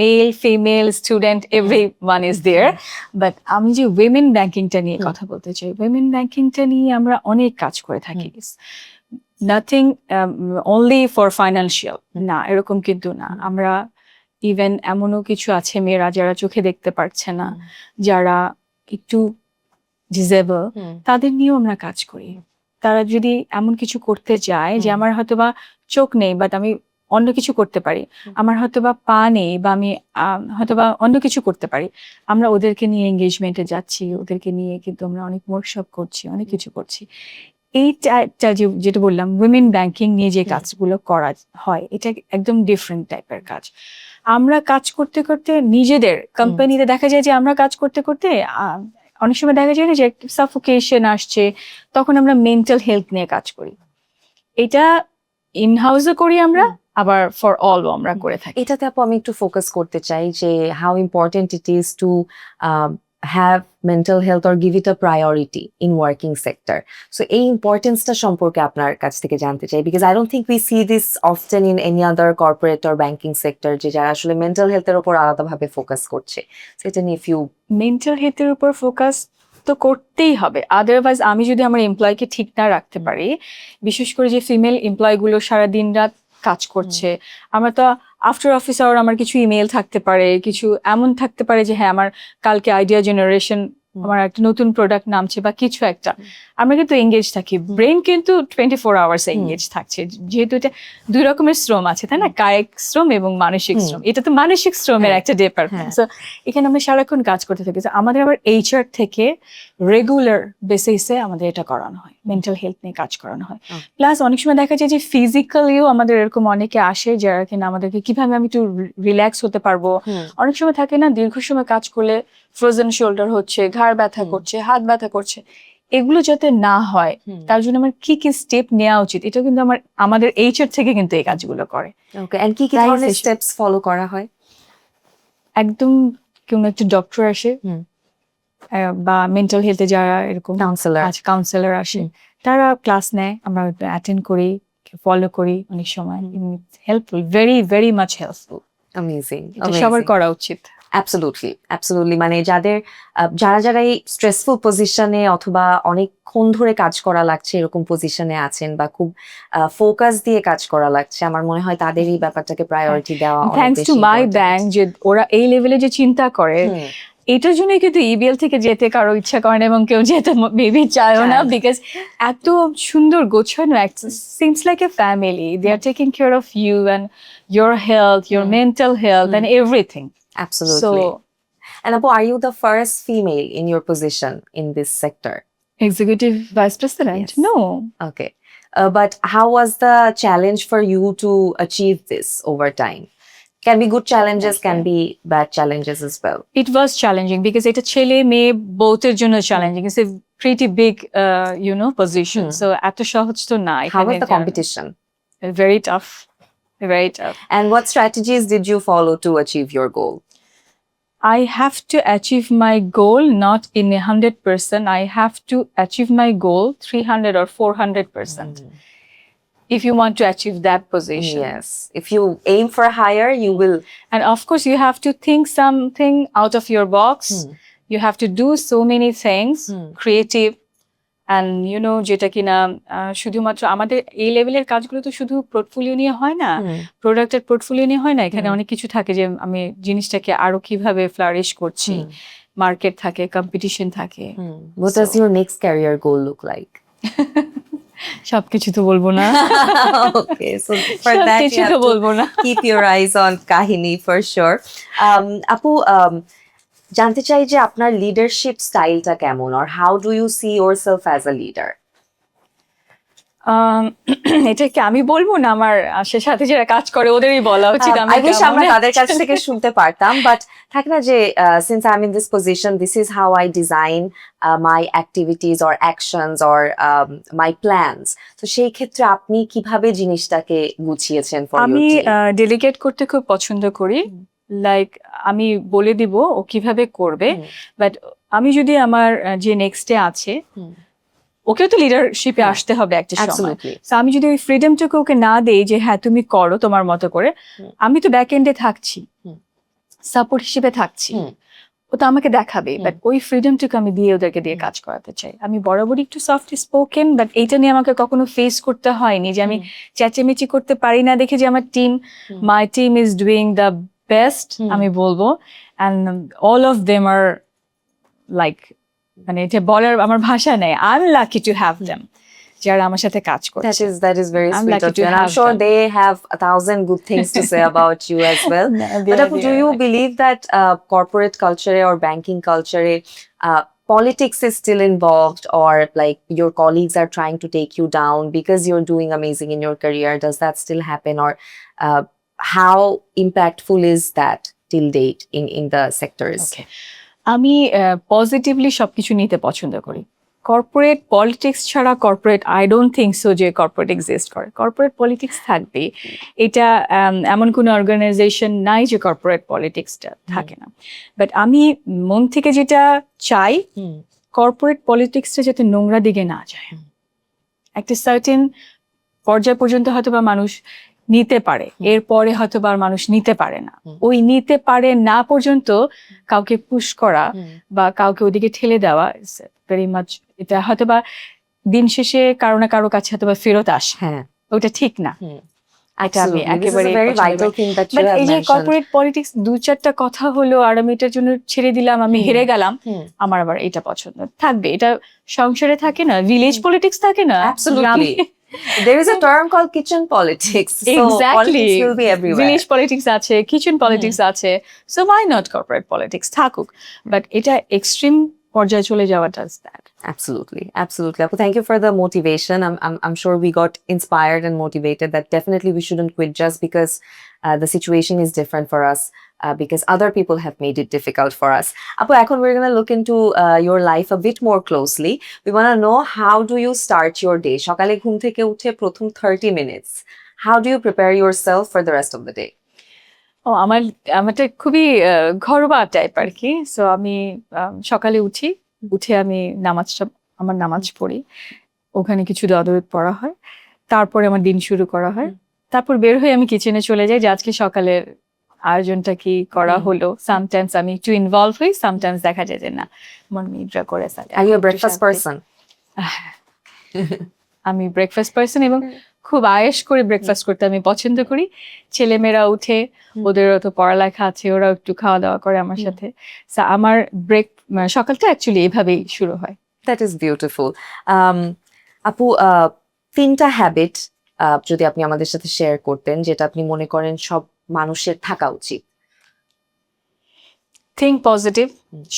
male female student every one is there. But আমি যে উইমেন ব্যাংকিংটা নিয়ে কথা বলতে চাই, উইমেন ব্যাংকিংটা নিয়ে আমরা অনেক কাজ করে থাকি। নাথিং অনলি ফর ফাইন্যান্সিয়াল না, এরকম কিন্তু না। আমরা ইভেন এমনও কিছু আছে মেয়েরা যারা চোখে দেখতে পারছে না, যারা একটু ডিসেবল, তাদের নিয়েও আমরা কাজ করি। তারা যদি এমন কিছু করতে যায় যে আমার হয়তোবা চোখ নেই বাট আমি অন্য কিছু করতে পারি, আমার হয়তোবা পা নেই বা আমি হয়তোবা অন্য কিছু করতে পারি, আমরা ওদেরকে নিয়ে এঙ্গেজমেন্টে যাচ্ছি, ওদেরকে নিয়ে কিন্তু আমরা অনেক ওয়ার্কশপ করছি, অনেক কিছু করছি। এইটা যেটা বললাম উইমেন ব্যাংকিং নিয়ে যে কাজগুলো করা হয়, এটা একদম ডিফারেন্ট টাইপের কাজ। আমরা কাজ করতে করতে নিজেদের কোম্পানিতে দেখা যায় যে আমরা কাজ করতে করতে অনেক সময় দেখা যায় না যে সাফোকেশন আসছে, তখন আমরা মেন্টাল হেলথ নিয়ে কাজ করি। এটা ইন হাউসে করি আমরা, আবার ফর অল আমরা করে থাকি। এটাতে আপু আমি একটু ফোকাস করতে চাই যে how important it is to have mental health or give it a priority in working sector. So এই ইম্পর্টেন্সটা সম্পর্কে আপনার কাছ থেকে জানতে চাই, because I don't think we see this often in any other corporate or banking sector যে যারা আসলে মেন্টাল হেলথের উপর আলাদাভাবে ফোকাস করছে। So এটা নিয়ে ফিউ মেন্টাল হেলথের উপর ফোকাস তো করতেই হবে, আদারওয়াইজ আমি যদি আমার এমপ্লয়কে ঠিক না রাখতে পারি, বিশেষ করে যে ফিমেল এমপ্লয়গুলো সারা দিন রাত কাজ করছে, আমরা তো আফটার অফিস আওয়ার আমার কিছু ইমেল থাকতে পারে, কিছু এমন থাকতে পারে যে হ্যাঁ আমার কালকে আইডিয়া জেনারেশন, আমার একটা নতুন প্রোডাক্ট নামছে বা কিছু একটা, আমরা কিন্তু এঙ্গেজ থাকি। ব্রেন কিন্তু 24 আওয়ার্স এঙ্গেজ থাকছে, যেহেতু এটা দুই রকমের শ্রম আছে, তাই না, কায়িক শ্রম এবং মানসিক শ্রম। এটা তো মানসিক শ্রমের একটা ডিপার্টমেন্ট। সো এখানে আমরা সারাক্ষণ কাজ করতে থাকি। আমাদের আবার এইচআর থেকে রেগুলার বেসিসে আমাদের এটা করানো হয়, মেন্টাল হেলথ নিয়ে কাজ করানো হয়। প্লাস অনেক সময় দেখা যায় যে ফিজিক্যালিও আমাদের এরকম অনেকে আসে যারা কিনা আমাদেরকে কিভাবে আমি একটু রিল্যাক্স হতে পারবো। অনেক সময় থাকে না দীর্ঘ সময় কাজ করলে ফ্রোজেন শোল্ডার হচ্ছে, ঘাড় ব্যথা করছে, হাত ব্যথা করছে, এগুলো যাতে না হয় তার জন্য আমার কি কি স্টেপ নেওয়া উচিত, এটা কিন্তু আমাদের এইচআর থেকে কিন্তু এই কাজগুলো করে। ওকে, এন্ড কি কি ধরনের স্টেপস ফলো করা হয়? একদম কোন একটা ডক্টর আসে বা মেন্টাল হেলথে যারা এরকম কাউন্সিলর আসে, তারা ক্লাস নেয়, আমরা অ্যাটেন্ড করি, ফলো করি, অনেক সময় helpful, very very much helpful. Amazing, এটা সবার করা উচিত। অ্যাবসলিউটলি, মানে যারা এই স্ট্রেসফুল পজিশনে অথবা অনেকক্ষণ ধরে কাজ করা লাগছে এরকম পজিশনে আছেন বা খুব ফোকাস দিয়ে কাজ করা লাগছে, আমার মনে হয় তাদের এই ব্যাপারটাকে প্রায়োরিটি দেওয়া অনেক বেশি থ্যাঙ্কস টু মাই ব্যাংক যে ওরা এই লেভেলে যে চিন্তা করে, এটার জন্যই কিন্তু ইবিএল থেকে যেতে কারো ইচ্ছা করে না এবং কেউ যেতে মেবি চায়ও না, বিকজ এত সুন্দর গোছানো, seems like a family, they are taking care of you and your health, your mental health and everything. Absolutely. And Apu, are you the first female in your position in this sector? Executive Vice President? Yes. No. Okay. But how was the challenge for you to achieve this over time? Can be good challenges, can be bad challenges as well. It was challenging because এটা ছেলে মেয়ে bothের জন্য challenging. It's a pretty big, position. So এত সহজ তো না। How was the competition? Very tough. Very tough. And what strategies did you follow to achieve your goal? I have to achieve my goal not in 100%. I have to achieve my goal 300 or 400%. If you want to achieve that position. Yes. If you aim for higher, you will. And of course, you have to think something out of your box. You have to do so many things, creative. And যেটা কিনা শুধুমাত্র আমাদের এই লেভেলের কাজগুলো তো শুধু portfolio নিয়ে হয় না, প্রোডাক্টের পোর্টফোলিও নিয়ে হয় না, এখানে অনেক কিছু থাকে যে আমি জিনিসটাকে আরো কিভাবে ফ্লারিশ করছি, মার্কেট থাকে, কম্পিটিশন থাকে। What does your next career goal look like? সবকিছু তো বলবো না। Okay, so for that you have to keep your eyes on Kahini for sure. Apu, জানতে চাই যে আপনার লিডারশিপ স্টাইলটা কেমন, or how do you see yourself as a leader? এটা কি আমি বলবো না, আমার সে সাথে যারা কাজ করে ওদেরই বলা উচিত। I wish আমরা তাদের কাছ থেকে শুনতে পারতাম, বাট থাকে না যে since I'm in this position, this is how I design my activities or actions or my plans. তো সেই ক্ষেত্রে আপনি কিভাবে জিনিসটাকে গুছিয়েছেন for your আমি team? ডেলিগেট করতে খুব পছন্দ করি। লাইক আমি বলে দিব ও কিভাবে করবে, হুম। বাট আমি যদি আমার যে নেক্সট ডে আছে হুম। ওকেও তো লিডারশিপে হ্যাঁ, আসতে হবে একটা সময়। Absolutely. So আমি যদি ওই ফ্রিডমটুকু ওকে না দেই যে হ্যাঁ তুমি করো তোমার মতো করে, হুম। আমি তো ব্যাক এন্ডে থাকছি, হুম। সাপোর্ট হিসেবে থাকছি, হুম। ও তো আমাকে দেখাবে, হুম। বাট ওই ফ্রিডমটুকু আমি দিয়ে ওদেরকে দিয়ে কাজ করাতে চাই। আমি বরাবরই একটু সফট স্পোকেন, বাট এইটা নিয়ে আমাকে কখনো ফেস করতে হয়নি যে আমি চেঁচামেচি করতে পারি না দেখে যে আমার team, my team is doing the best আমি বলবো, and all of them are like, মানে এটা বলার আমার ভাষা নেই। I am lucky to have them যারা আমার সাথে কাজ করছে। That is very I'm sweet lucky of to you, and I'm have sure them. they have 1,000 good things to say about you as well. But Apu, do you believe that corporate culture or banking culture, politics is still involved, or like your colleagues are trying to take you down because you're doing amazing in your career? Does that still happen, or how impactful is that till date in the sectors? Okay. আমি positively সবকিছু নিতে পছন্দ করি। Corporate politics ছাড়া corporate I don't think so যে corporate exist করে। Corporate politics থাকবে, এটা এমন কোনো অর্গানাইজেশন নাই যে কর্পোরেট পলিটিক্সটা থাকে না। বাট আমি মন থেকে যেটা চাই, কর্পোরেট পলিটিক্সটা যাতে নোংরা দিকে না যায়। একটা সার্টেন পর্যায় পর্যন্ত হয়তো বা মানুষ নিতে পারে, এরপরে হয়তো বা আর মানুষ নিতে পারে না। ওই নিতে পারে না পর্যন্ত কাউকে পুশ করা বা কাউকে ওদিকে ঠেলে দেওয়া ভেরি মাচ, এটা হয়তো বা দিন শেষে কারো না কারো কাছে হয়তো বা ফেরত আসে, হ্যাঁ, ওটা ঠিক না। এটা আমি absolutely. This is a একেবারে very vital thing that you but have এই যে mentioned. কর্পোরেট পলিটিক্স দু চারটা কথা হলো আর আমি এটার জন্য ছেড়ে দিলাম, আমি হেরে গেলাম, আমার আবার এটা পছন্দ থাকবে। এটা সংসারে থাকে না, ভিলেজ পলিটিক্স থাকে না, Absolutely. There is a term called kitchen politics. So exactly politics will be everywhere. Village politics আছে, কিচেন পলিটিক্স আছে, so why not corporate politics থাকুক, বাট এটা এক্সট্রিম পর্যায়ে চলে যাওয়াটা that. Absolutely, absolutely. Apu, thank you for the motivation. I'm sure we got inspired and motivated that definitely we shouldn't quit just because the situation is different for us. Because other people have made it difficult for us. Apu, ekhon we're going to look into your life a bit more closely. We want to know, how do you start your day? Sokale ghum theke uthe prothom 30 minutes. How do you prepare yourself for the rest of the day? ও আমারটা খুবই ঘরোয়া type আর কি। So আমি সকালে উঠে আমি আমার নামাজ পড়ি, ওখানে কিছু দরুদ পড়া হয়, তারপরে আমার দিন শুরু করা হয়, তারপর বের হয়ে আমি কিচেনে চলে যাই যে আজকে সকালের আয়োজনটা কি করা হলো। সামটাইমস আমি একটু ইনভলভ হই, সামটাইমস দেখা যায় যে না, মন নিদ্রা করে থাকে। Are you a breakfast person? আমি ব্রেকফাস্ট পার্সন এবং খুব আয়েশ করে ব্রেকফাস্ট করতে আমি পছন্দ করি। ছেলেমেয়েরা উঠে, ওদেরও তো পড়ালেখা আছে, ওরাও একটু খাওয়া দাওয়া করে আমার সাথে। আমার সকালটা অ্যাকচুয়ালি এভাবেই শুরু হয়। That is beautiful. আপু, 3টা হ্যাবিট যদি আপনি আমাদের সাথে শেয়ার করতেন যেটা আপনি মনে করেন সব মানুষের থাকা উচিত। থিঙ্ক পজিটিভ,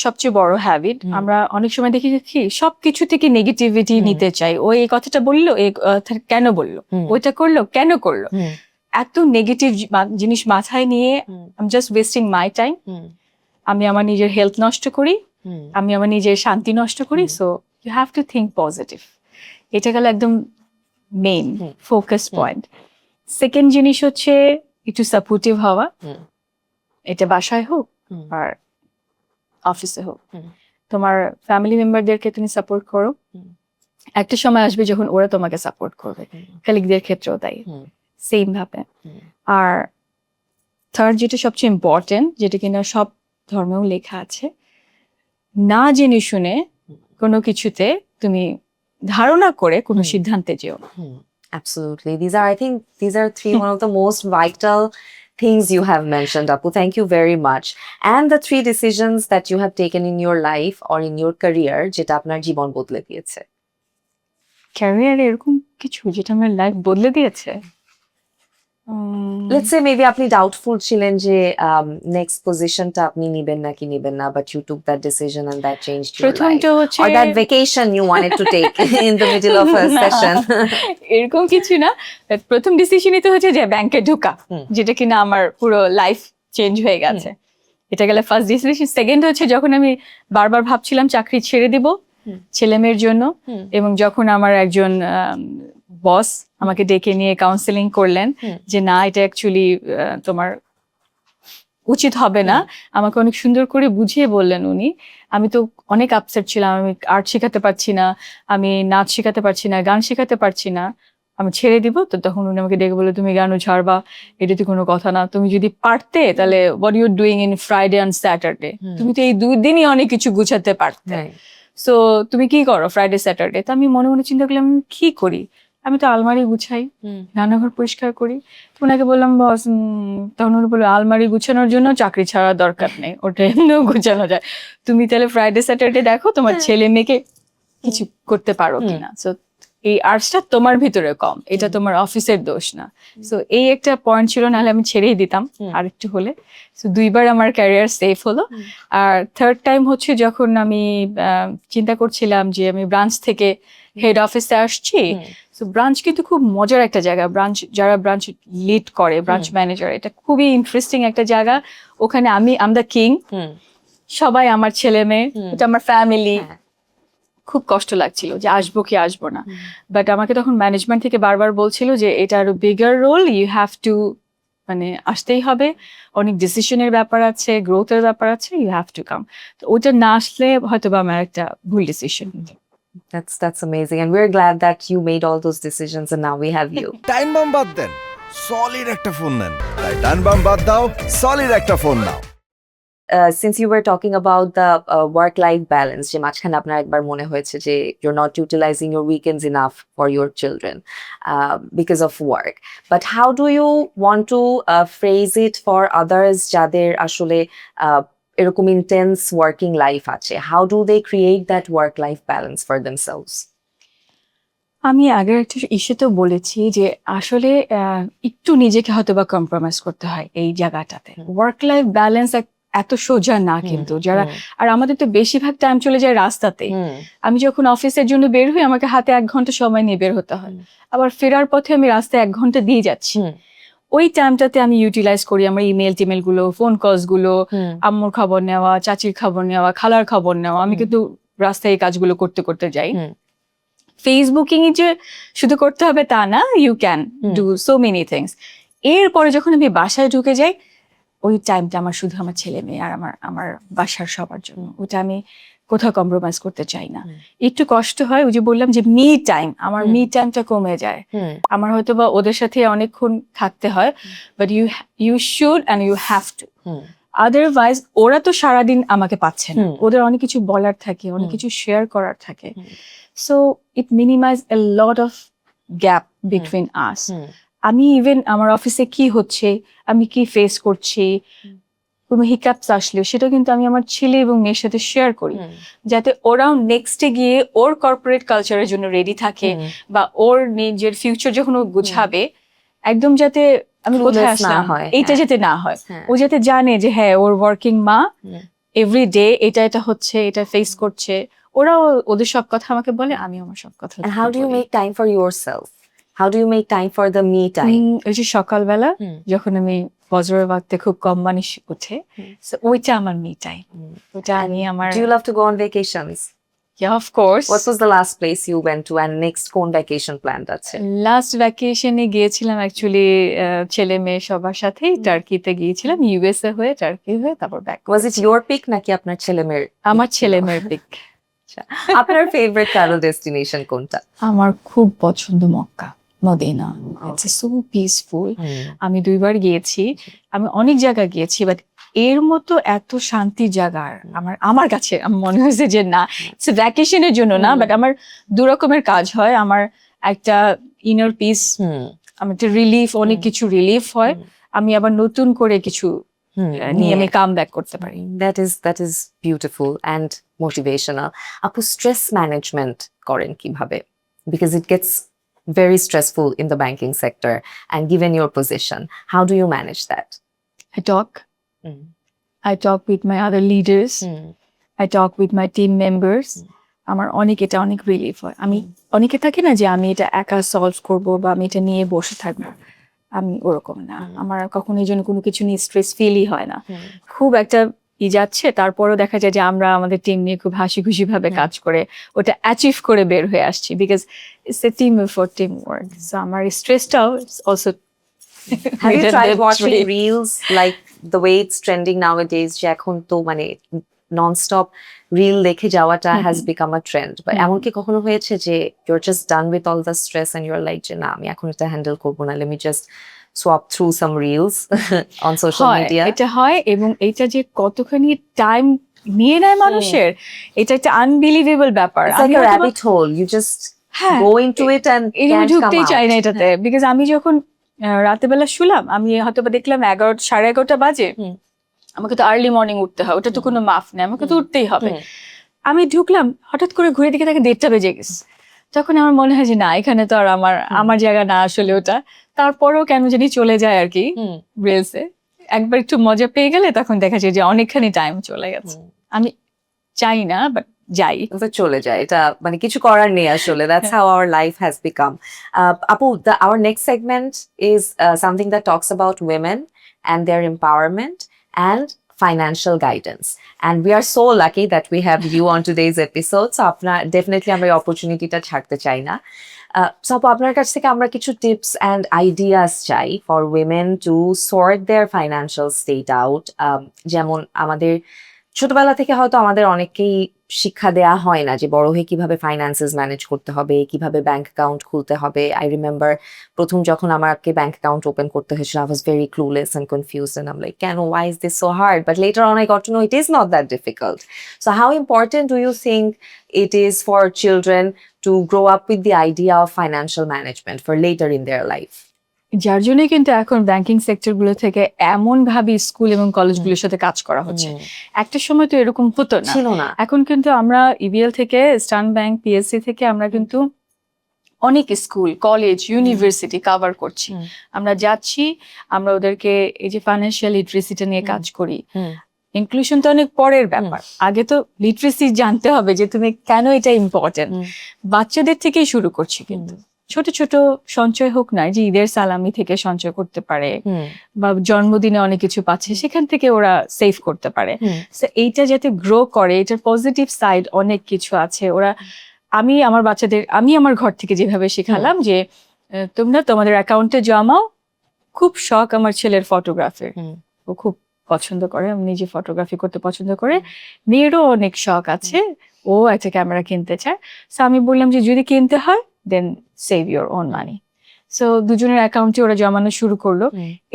সবচেয়ে বড় হ্যাবিট। আমরা অনেক সময় দেখি কি সবকিছু থেকে নেগেটিভিটি নিতে চাই। ও এই কথাটা বললো, এই কেন বললো, ওইটা করলো কেন করলো, এত নেগেটিভ জিনিস মাথায় নিয়ে I am just wasting my time. আমি আমার নিজের হেলথ নষ্ট করি, আমি আমার নিজের শান্তি নষ্ট করি। So you have to think positive, এটা গেল একদম মেইন ফোকাস পয়েন্ট। সেকেন্ড জিনিস হচ্ছে একটু সাপোর্টিভ হওয়া, এটা বাসায় হোক আর অফিসে হোক। তোমার ফ্যামিলি মেম্বারদেরকে তুমি সাপোর্ট করো, একটা সময় আসবে যখন ওরা তোমাকে সাপোর্ট করবে। কলিগদের ক্ষেত্রেও তাই, সেম ভাবে। আর থার্ড যেটা সবচেয়ে ইম্পর্টেন্ট, যেটা কিনা সব ধর্মেও লেখা আছে, না জেনে শুনে কোনো কিছুতে তুমি ধারণা করে কোনো সিদ্ধান্তে যেও না। Absolutely. I think these are one of the most vital things you have mentioned, Apu. Thank you very much. And the 3 decisions that you have taken in your life or in your career যেটা আপনার জীবন বদলে দিয়েছে। ক্যারিয়ারে এরকম কিছু যেটা আমার life বদলে দিয়েছে, Let's say maybe আপনি ডাউটফুল ছিলেন যে নেক্সট পজিশনটা আপনি নিবেন নাকি নিবেন না, but you took that decision and that changed your life. প্রথমটা হচ্ছে Or that vacation you wanted to take in the middle of a না, session. এরকম কিছু না। প্রথম ডিসিশনই তো হচ্ছে যে ব্যাংকে ঢোকা, যেটা কিনা আমার পুরো লাইফ চেঞ্জ হয়ে গেছে। এটা গেলে ফার্স্ট ডিসিশন। সেকেন্ড হচ্ছে যখন আমি বারবার ভাবছিলাম চাকরি ছেড়ে দিব ছেলে মেয়ের জন্য, এবং যখন আমার একজন বস আমাকে ডেকে নিয়ে কাউন্সেলিং করলেন যে না, এটা অ্যাকচুয়ালি তোমার উচিত হবে না, আমাকে অনেক সুন্দর করে বুঝিয়ে বললেন উনি। আমি তো অনেক আপসেট ছিলাম, আমি আর্ট শেখাতে পারছি না, আমি নাচ শেখাতে পারছি না, গান শেখাতে পারছি না, আমি ছেড়ে দিব। তো তখন উনি আমাকে ডেকে বলে, তুমি গানও ছাড়বা, এটা তো কোনো কথা না, তুমি যদি পারতে তাহলে what you doing in Friday and Saturday, তুমি তো এই 2 দিনই অনেক কিছু গুছাতে পারতে, সো তুমি কি করো ফ্রাইডে স্যাটারডে। তো আমি মনে মনে চিন্তা করলাম আমি কি করি, আমি তো আলমারি গুছাই, রান্নাঘর পরিষ্কার করি। তো ওনাকে বললাম বস, তখন উনি বললো আলমারি গুছানোর জন্য চাকরি ছাড়া দরকার নেই, ওটা এমনিও গুছানো যায়, তুমি তাহলে ফ্রাইডে স্যাটারডে দেখো তোমার ছেলে মেয়েকে কিছু করতে পারো কিনা। সো এই আর্টসটা তোমার ভিতরে কম, এটা তোমার অফিসের দোষ না। সো এই একটা পয়েন্ট ছিল, নাহলে আমি ছেড়েই দিতাম আরেকটু হলে। সো 2বার আমার ক্যারিয়ার সেফ হলো। আর থার্ড টাইম হচ্ছে যখন আমি চিন্তা করছিলাম যে আমি ব্রাঞ্চ থেকে হেড অফিসে আসছি। সো ব্রাঞ্চ কিন্তু খুব মজার একটা জায়গা, যারা ব্রাঞ্চ লিড করে, ব্রাঞ্চ ম্যানেজার, এটা খুবই ইন্টারেস্টিং একটা জায়গা। ওখানে আম দ্য কিং, সবাই আমার ছেলে মেয়ে, এটা আমার ফ্যামিলি। খুব কষ্ট লাগছিল যে আসবো কি আসবো না, বাট আমাকে তখন ম্যানেজমেন্ট থেকে বারবার বলছিল যে এটা আরো bigger role, you have to, মানে আসতেই হবে, অনেক ডিসিশনের ব্যাপার আছে, গ্রোথের ব্যাপার আছে, ইউ হ্যাভ টু কাম। তো ওটা না আসলে হয়তো বা আমার একটা ভুল decision. That's amazing, and we're glad that you made all those decisions and now we have you. Time বাম বাদ দেন, সলিড একটা ফোন নেন। তাই টাইম বাম বাদ দাও, সলিড একটা phone now. Since you were talking about the work-life balance, যে মাঝখানে আপনার একবার মনে হয়েছে যে you're not utilizing your weekends enough for your children because of work. But how do you want to phrase it for others যাদের আসলে এরকম intense working life আছে? How do they create that work-life balance for themselves? আমি আগের একটা ইস্যুতেও বলেছি যে আসলে একটু নিজেকে হয়তো বা কম্প্রোমাইজ করতে হয় এই জায়গাটাতে। ওয়ার্ক লাইফ ব্যালেন্স এত সোজা না কিন্তু, যারা, আর আমাদের তো বেশিরভাগ টাইম চলে যায় রাস্তাতে। আমি যখন অফিসের জন্য বের হই আমাকে হাতে 1 ঘন্টা সময় নিয়ে বের হতে হয়, আবার ফেরার পথে আমি রাস্তায় 1 ঘন্টা দিয়ে যাচ্ছি। ওই টাইমটাতে আমি ইউটিলাইজ করি আমার টিমেল গুলো, ফোন কলস গুলো, আম্মুর খবর নেওয়া, চাচির খবর নেওয়া, খালার খবর নেওয়া। আমি কিন্তু রাস্তায় এই কাজগুলো করতে করতে যাই। ফেসবুকিং যে শুধু করতে হবে তা না, you can do so many things. এরপরে যখন আমি বাসায় ঢুকে যাই, ওই টাইমটা আমার শুধু আমার ছেলে মেয়ে আর আমার বাসার সবার জন্য, ওটা আমি কোথাও কম্প্রোমাইজ করতে চাই না। একটু কষ্ট হয়, ওই যে বললাম যে মি টাইম, আমার মি টাইমটা কমে যায়। আমার হয়তো বা ওদের সাথে অনেকক্ষণ থাকতে হয়, but you should and you have to, otherwise ওরা তো সারাদিন আমাকে পাচ্ছে না, ওদের অনেক কিছু বলার থাকে, অনেক কিছু শেয়ার করার থাকে। So it minimise a lot of gap between us. আমি ইভেন আমার অফিসে কি হচ্ছে, আমি কি ফেস করছি, কোনো হিকাপস আসলে সেটা কিন্তু আমি আমার ছেলে এবং মেয়ের সাথে শেয়ার করি, যাতে ওরাও নেক্সটে গিয়ে ওর কর্পোরেট কালচারের জন্য রেডি থাকে, বা ওর নিজের ফিউচার যখন ও গুছাবে একদম যাতে আমি কোথায় আসলাম এইটা যাতে না হয়। ও যাতে জানে যে হ্যাঁ ওর ওয়ার্কিং মা, এভরি ডে এটা হচ্ছে, এটা ফেস করছে। ওরাও ওদের সব কথা আমাকে বলে, আমি আমার সব কথা। And how do you make time for yourself? How do you make time for the me time? ওই যে সকালবেলা যখন আমি ফজরের ওয়াক্তে খুব কম মানুষ উঠে, ওইটা আমার মি টাইম। ওটা আমি আমার। Do you love to go on vacations? Yeah, of course. What was the last place you went to and next কোন vacation planned আছে? লাস্ট ভ্যাকেশনে গিয়েছিলাম অ্যাকচুয়ালি ছেলে মেয়ে সবার সাথেই টার্কিতে গিয়েছিলাম, ইউএসএ হয়ে টার্কি হয়ে তারপর back. Was it your pick নাকি আপনার ছেলে মেয়ের? আমার ছেলে মেয়ের পিক। আপনার ফেভারিট ট্রাভেল ডেস্টিনেশন কোনটা? আমার খুব পছন্দ Mecca, Medina. It's so peaceful. আমি 2বার গিয়েছি, আমি অনেক জায়গা গিয়েছি, বাট এর মতো এত শান্তির জায়গা আমার কাছে মনে হয়েছে যে না, ইটস ভ্যাকেশনের জন্য না, বাট আমার 2 রকমের কাজ হয়। আমার একটা ইনার পিস, আমার একটা রিলিফ, অনেক কিছু রিলিফ হয়, আমি আবার নতুন করে কিছু নিয়ে আমি কাম ব্যাক করতে পারি। That is beautiful and motivational. আপু স্ট্রেস ম্যানেজমেন্ট করেন কিভাবে? Because it gets very stressful in the banking sector, and given your position, how do you manage that? I talk with my other leaders. I talk with my team members. আমার এটা অনেক relief হয়। আমি অনেকে থাকে না যে আমি এটা একা সলভ করব বা আমি এটা নিয়ে বসে থাকবো, আমি ওরকম না। আমার কখনো এই জন্য কোনো কিছু নিয়ে স্ট্রেস ফিলই হয় না। খুব একটা যাচ্ছে, তারপরও দেখা যায় যে আমরা আমাদের টিম নিয়ে খুব হাসি খুশি ভাবে কাজ করে ওটা অ্যাচিভ করে বের হয়ে আসছি, because it's a team effort, team work. So আমার স্ট্রেসটাও also Have you tried watching reels like the way it's trending nowadays? যে এখন তো মানে non-stop reel দেখে যাওয়াটা has become a trend. But এমন কি কখনো হয়েছে যে you're just done with all the stress and you're like যে না আমি এখন এটা হ্যান্ডেল করবো না, let me just swap through some reels on social media? এটা হয়, এবং এটা যে কতখানি টাইম নিয়ে নেয় মানুষের, এটা একটা আনবিলিভেবল ব্যাপার। It's like a rabbit hole. You just go into it and আমি can't come ঢুকতেই চাই না out. এটাতে, বিকজ আমি যখন রাতের বেলা শুলাম, আমি হয়তো বা দেখলাম 11:30 বাজে, আমাকে তো আর্লি মর্নিং উঠতে হয়, ওটা তো কোনো মাফ নেই, আমাকে তো উঠতেই হবে। আমি ঢুকলাম, হঠাৎ করে ঘুরে দিকে তাকে 1:30 বেজে গেছে। তখন আমার মনে হয় যে না, এখানে তো আর আমার জায়গা না আসলে ওটা। তারপরেও কেন জানি চলে যায় আর কি রিলসে। একবার একটু মজা পেয়ে গেলে তখন দেখা যায় যে অনেকখানি টাইম চলে গেছে। আমি চাই না, বাট যাই। তো চলে যায়, এটা মানে কিছু করার নেই আসলে। That's how our life has become. Apu, our next segment is something that talks about women and their empowerment and financial guidance. And we are so lucky that we have you on today's episode. So definitely আমরা এই অপরচুনিটিটা ছাড়তে চাই না। So আপনার কাছ থেকে আমরা কিছু tips and ideas চাই for women to sort their financial state out. যেমন আমাদের ছোটবেলা থেকে হয়তো আমাদের অনেককেই শিক্ষা দেয়া হয় না যে বড় হয়ে কিভাবে ফাইন্যান্সেস ম্যানেজ করতে হবে, কিভাবে ব্যাংক অ্যাকাউন্ট খুলতে হবে। আই রিমেম্বার প্রথম যখন আমাকে ব্যাংক অ্যাকাউন্ট ওপেন করতে হয়েছিল, I was very clueless and confused and I like কেন, why is this so hard? But later on I got to know it is not that difficult. So how important do you think it is for children to grow up with the idea of financial management for later in their life? যার জন্য কিন্তু এখন banking sector গুলো থেকে এমন ভাবে school এবং কলেজগুলোর সাথে কাজ করা হচ্ছে। একটা সময় তো এরকম হতো না, ছিল না। এখন কিন্তু আমরা ইবিএল থেকে, স্টার্ন ব্যাংক, পিএসসি থেকে আমরা কিন্তু অনেক স্কুল, কলেজ, ইউনিভার্সিটি কভার করছি। আমরা যাচ্ছি, আমরা ওদেরকে এই যে ফাইন্যান্সিয়াল লিটারেসিটা নিয়ে কাজ করি। ইনক্লুশন তো অনেক পরের ব্যাপার, আগে তো লিটারেসি জানতে হবে যে তুমি কেন এটা ইম্পর্টেন্ট। বাচ্চাদের থেকেই শুরু করছি, কিন্তু ছোট ছোট সঞ্চয় হোক না, যে ঈদের সালামি থেকে সঞ্চয় করতে পারে, বা জন্মদিনে অনেক কিছু পাচ্ছে সেখান থেকে ওরা সেভ করতে পারে। এইটা যাতে গ্রো করে, এটার পজিটিভ সাইড অনেক কিছু আছে। ওরা আমি আমার ঘর থেকে যেভাবে শেখালাম যে তোমরা তোমাদের অ্যাকাউন্টে জমাও। খুব শখ আমার ছেলের ফটোগ্রাফির, ও খুব পছন্দ করে, আমি নিজে ফটোগ্রাফি করতে পছন্দ করে। মেয়েরও অনেক শখ আছে, ও একটা ক্যামেরা কিনতে চায়। সো আমি বললাম যে যদি কিনতে হয় then save your own money. So দুজনের অ্যাকাউন্টে ওরা জমানো শুরু করলো।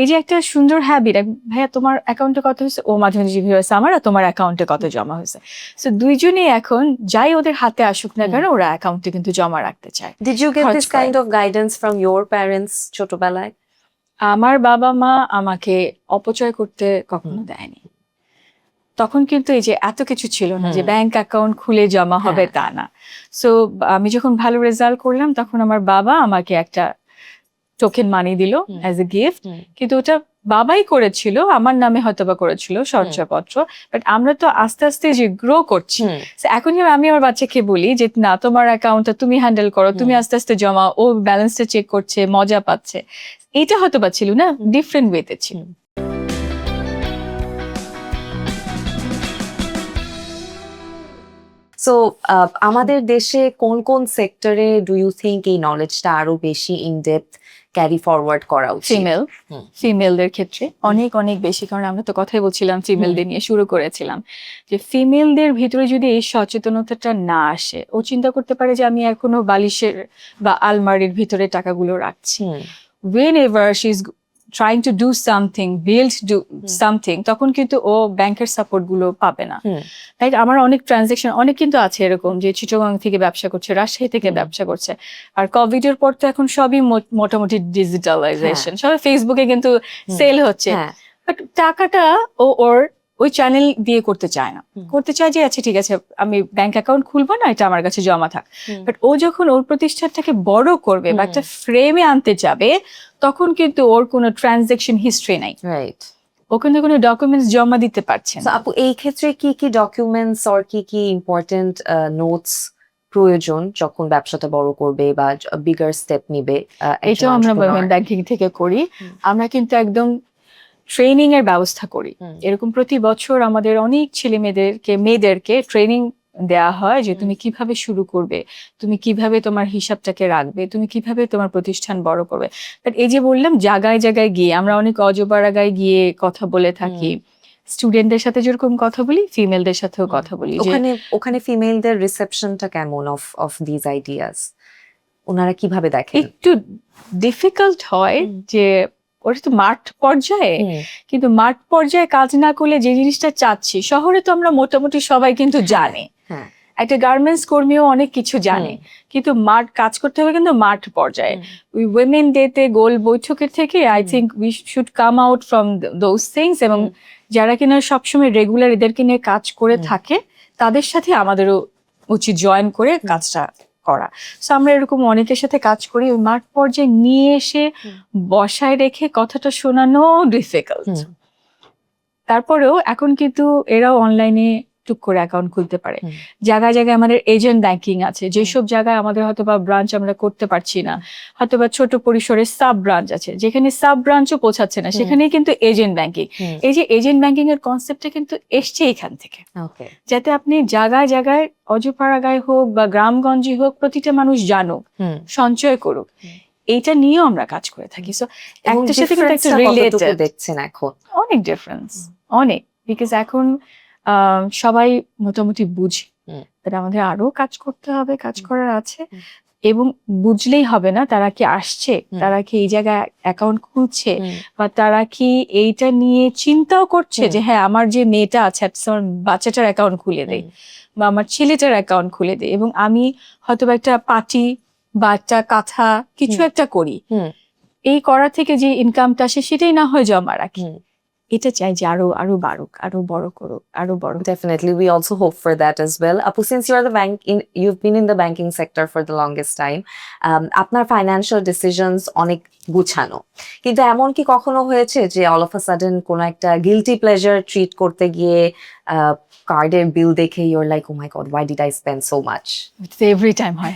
এই যে একটা সুন্দর হ্যাবিট, ভাইয়া তোমার অ্যাকাউন্টে কত হয়েছে, ও মাঝে মাঝে জিজ্ঞেস হয়েছে আমার তোমার অ্যাকাউন্টে কত জমা হয়েছে। সো দুইজনেই এখন যাই ওদের হাতে আসুক না কেন, ওরা অ্যাকাউন্টে কিন্তু জমা রাখতে চায়। Did you get this kind of guidance from your parents ছোটবেলায়? আমার বাবা মা আমাকে অপচয় করতে কখনো দেয়নি। তখন কিন্তু এই যে এত কিছু ছিল না যে ব্যাংক অ্যাকাউন্ট খুলে জমা হবে, তা না। সো আমি যখন ভালো রেজাল্ট করলাম, তখন আমার বাবা আমাকে একটা টোকেন মানি দিল অ্যাজ এ গিফট। কিন্তু ওটা বাবাই করেছিল, আমার নামে হয়তো বা করেছিল সঞ্চয়পত্র। বাট আমরা তো আস্তে আস্তে যে গ্রো করছি, এখন আমি আমার বাচ্চাকে বলি যে না, তোমার অ্যাকাউন্টটা তুমি হ্যান্ডেল করো, তুমি আস্তে আস্তে জমা। ও ব্যালেন্সটা চেক করছে, মজা পাচ্ছে। এটা হয়তো বা ছিল না, ডিফারেন্ট ওয়েতে ছিল। সো আমাদের দেশে কোন কোন সেক্টরে ডু ইউ থিঙ্ক এই নলেজটা আরো বেশি ইন ডেপথ ক্যারি ফরওয়ার্ড করা উচিত? ফিমেলদের ক্ষেত্রে অনেক অনেক বেশি, কারণ আমরা তো কথাই বলছিলাম ফিমেলদের নিয়ে শুরু করেছিলাম, যে ফিমেলদের ভিতরে যদি এই সচেতনতাটা না আসে, ও চিন্তা করতে পারে যে আমি এখনো বালিশের বা আলমারির ভিতরে টাকাগুলো রাখছি। whenever she's trying to do something, something, তখন কিন্তু ও ব্যাংকের সাপোর্ট গুলো পাবে না। রাইট? আমার অনেক ট্রানজাকশন অনেক কিন্তু আছে এরকম, যে চিটাগাং থেকে ব্যবসা করছে, রাজশাহী থেকে ব্যবসা করছে। আর কোভিড এর পর তো এখন সবই মোটামুটি ডিজিটালাইজেশন, সবাই ফেসবুকে কিন্তু সেল হচ্ছে। বাট টাকাটা ওর ওই চ্যানেল দিয়ে করতে চায় না, করতে চায় যে আচ্ছা ঠিক আছে আমি ব্যাংক অ্যাকাউন্ট খুলবো না, এটা আমার কাছে জমা থাক। বাট ও যখন ওর প্রতিষ্ঠানটাকে বড় করবে বা একটা ফ্রেমে আনতে যাবে, তখন কিন্তু ওর কোনো ট্রানজাকশন হিস্ট্রি নাই, রাইট। ও কিন্তু কোনো ডকুমেন্টস জমা দিতে পারছে তো না। আপু এই ক্ষেত্রে কি কি ডকুমেন্টস আর কি ইম্পর্টেন্ট নোটস প্রয়োজন যখন ব্যবসাটা বড় করবে বা বিগার স্টেপ নিবে? এটাও আমরা ব্যাংকিং থেকে করি। আমরা কিন্তু একদম ট্রেনিং এর ব্যবস্থা করি। এরকম প্রতি বছর আমাদের অনেক ছেলে মেয়েদেরকে ট্রেনিং দেয়া হয় যে তুমি কিভাবে শুরু করবে, তুমি কিভাবে তোমার হিসাবটাকে রাখবে, তুমি কিভাবে তোমার প্রতিষ্ঠান বড় করবে। বাট এই যে বললাম জায়গায় জায়গায় গিয়ে আমরা অনেক অজপাড়াগায় গিয়ে কথা বলে থাকি, স্টুডেন্টদের সাথে যেরকম কথা বলি ফিমেলদের সাথেও কথা বলি। যে ওখানে ফিমেলদের রিসেপশনটা কেমন অফ দিস আইডিয়াস? ওনারা কিভাবে দেখেন? একটু ডিফিকাল্ট হয় যে ওটা তো মাঠ পর্যায়ে, কিন্তু মাঠ পর্যায়ে কাজ না করলে যে জিনিসটা চাচ্ছি, শহরে তো আমরা মোটামুটি সবাই কিন্তু জানে, হ্যাঁ। একটা গার্মেন্টস কর্মীও অনেক কিছু জানে, কিন্তু মাঠ কাজ করতে হবে কিন্তু মাঠ পর্যায়ে। ওই উইমেন ডেতে গোল বৈঠকের থেকে I think we should come out from those things, এবং যারা কিনা সবসময় রেগুলার এদেরকে নিয়ে কাজ করে থাকে তাদের সাথে আমাদেরও উচিত জয়েন করে কাজটা করা। সো আমরা এরকম অনেকের সাথে কাজ করি, ওই মাঠ পর্যায়ে নিয়ে এসে বসায় রেখে কথাটা শোনানো ডিফিকাল্ট। তারপরেও এখন কিন্তু এরাও অনলাইনে টুক করে অ্যাকাউন্ট খুলতে পারে। জায়গায় জায়গায় আমাদের এজেন্ট ব্যাংকিং আছে, যেসব জায়গায় আমাদের হয়তো বা ব্রাঞ্চ আমরা করতে পারছি না, হয়তো বা ছোট পরিসরে সাব ব্রাঞ্চ আছে, যেখানে সাব ব্রাঞ্চও পৌঁছাচ্ছে না, সেখানেই কিন্তু এজেন্ট ব্যাংকিং। এই যে এজেন্ট ব্যাংকিং এর কনসেপ্টটা কিন্তু এসছে এখান থেকে, যাতে আপনি জায়গায় জায়গায় অজপাড়াগায় হোক বা গ্রামগঞ্জে হোক প্রতিটা মানুষ জানুক, সঞ্চয় করুক। এইটা নিয়েও আমরা কাজ করে থাকি। সো একটার সাথে কিন্তু একটা রিলেটেড দেখছেন এখন অনেক ডিফারেন্স, অনেক, বিকজ এখন সবাই মোটামুটি বুঝি, তাহলে আমাদের আরো কাজ করতে হবে, কাজ করার আছে। এবং বুঝলেই হবে না, তারা কি আসছে, তারা কি এই জায়গায় অ্যাকাউন্ট খুলছে, বা তারা কি এইটা নিয়ে চিন্তাও করছে যে হ্যাঁ আমার যে মেয়েটা আছে আমার বাচ্চাটার অ্যাকাউন্ট খুলে দেয় বা আমার ছেলেটার অ্যাকাউন্ট খুলে দেয়, এবং আমি হয়তো একটা পার্টি বা একটা কাঁথা কিছু একটা করি, এই করা থেকে যে ইনকামটা আসে সেটাই না হয় জমা রাখি। এটা চাই যে আরো আরো বাড়ুক, আরো বড় করুক, আরো বড়। Definitely, we also hope for that as well. Apu, since you've been in the banking sector for the longest time, আপনার financial decisions অনেক গুছানো, কিন্তু এমন কি কখনো হয়েছে যে all of a sudden কোনো একটা guilty pleasure treat করতে গিয়ে কার্ডের বিল দেখে you're like, oh my god, why did I spend so much? Every time হয়,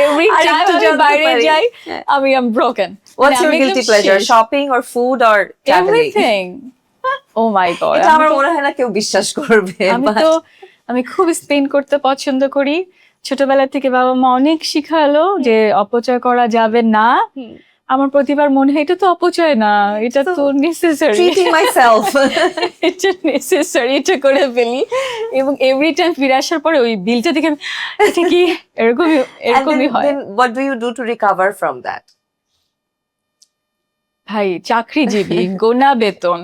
এভরি টাইম আমি বাইরে যাই আমি am broken. What's your guilty pleasure? Shopping or food or traveling? Everything. Oh my god. এটা আমার মনে হয় না কেউ বিশ্বাস করবে। আমি খুব স্পেন্ড করতে পছন্দ করি। ছোটবেলা থেকে বাবা মা অনেক শিখালো যে অপচয় করা যাবে না। আমার প্রতিবার মনে হয় এটা তো অপচয় না, এটা তো নেসেসারি, ট্রিটিং মাইসেলফ, এটা নেসেসারি, এটা করে ফেলি। এবং এভরি টাইম ফিরে আসার পরে ওই বিলটা দেখে এটা কি এরকমই হয়। What do you do to recover from that? ভাই চাকরিজীবী, গোনা বেতন,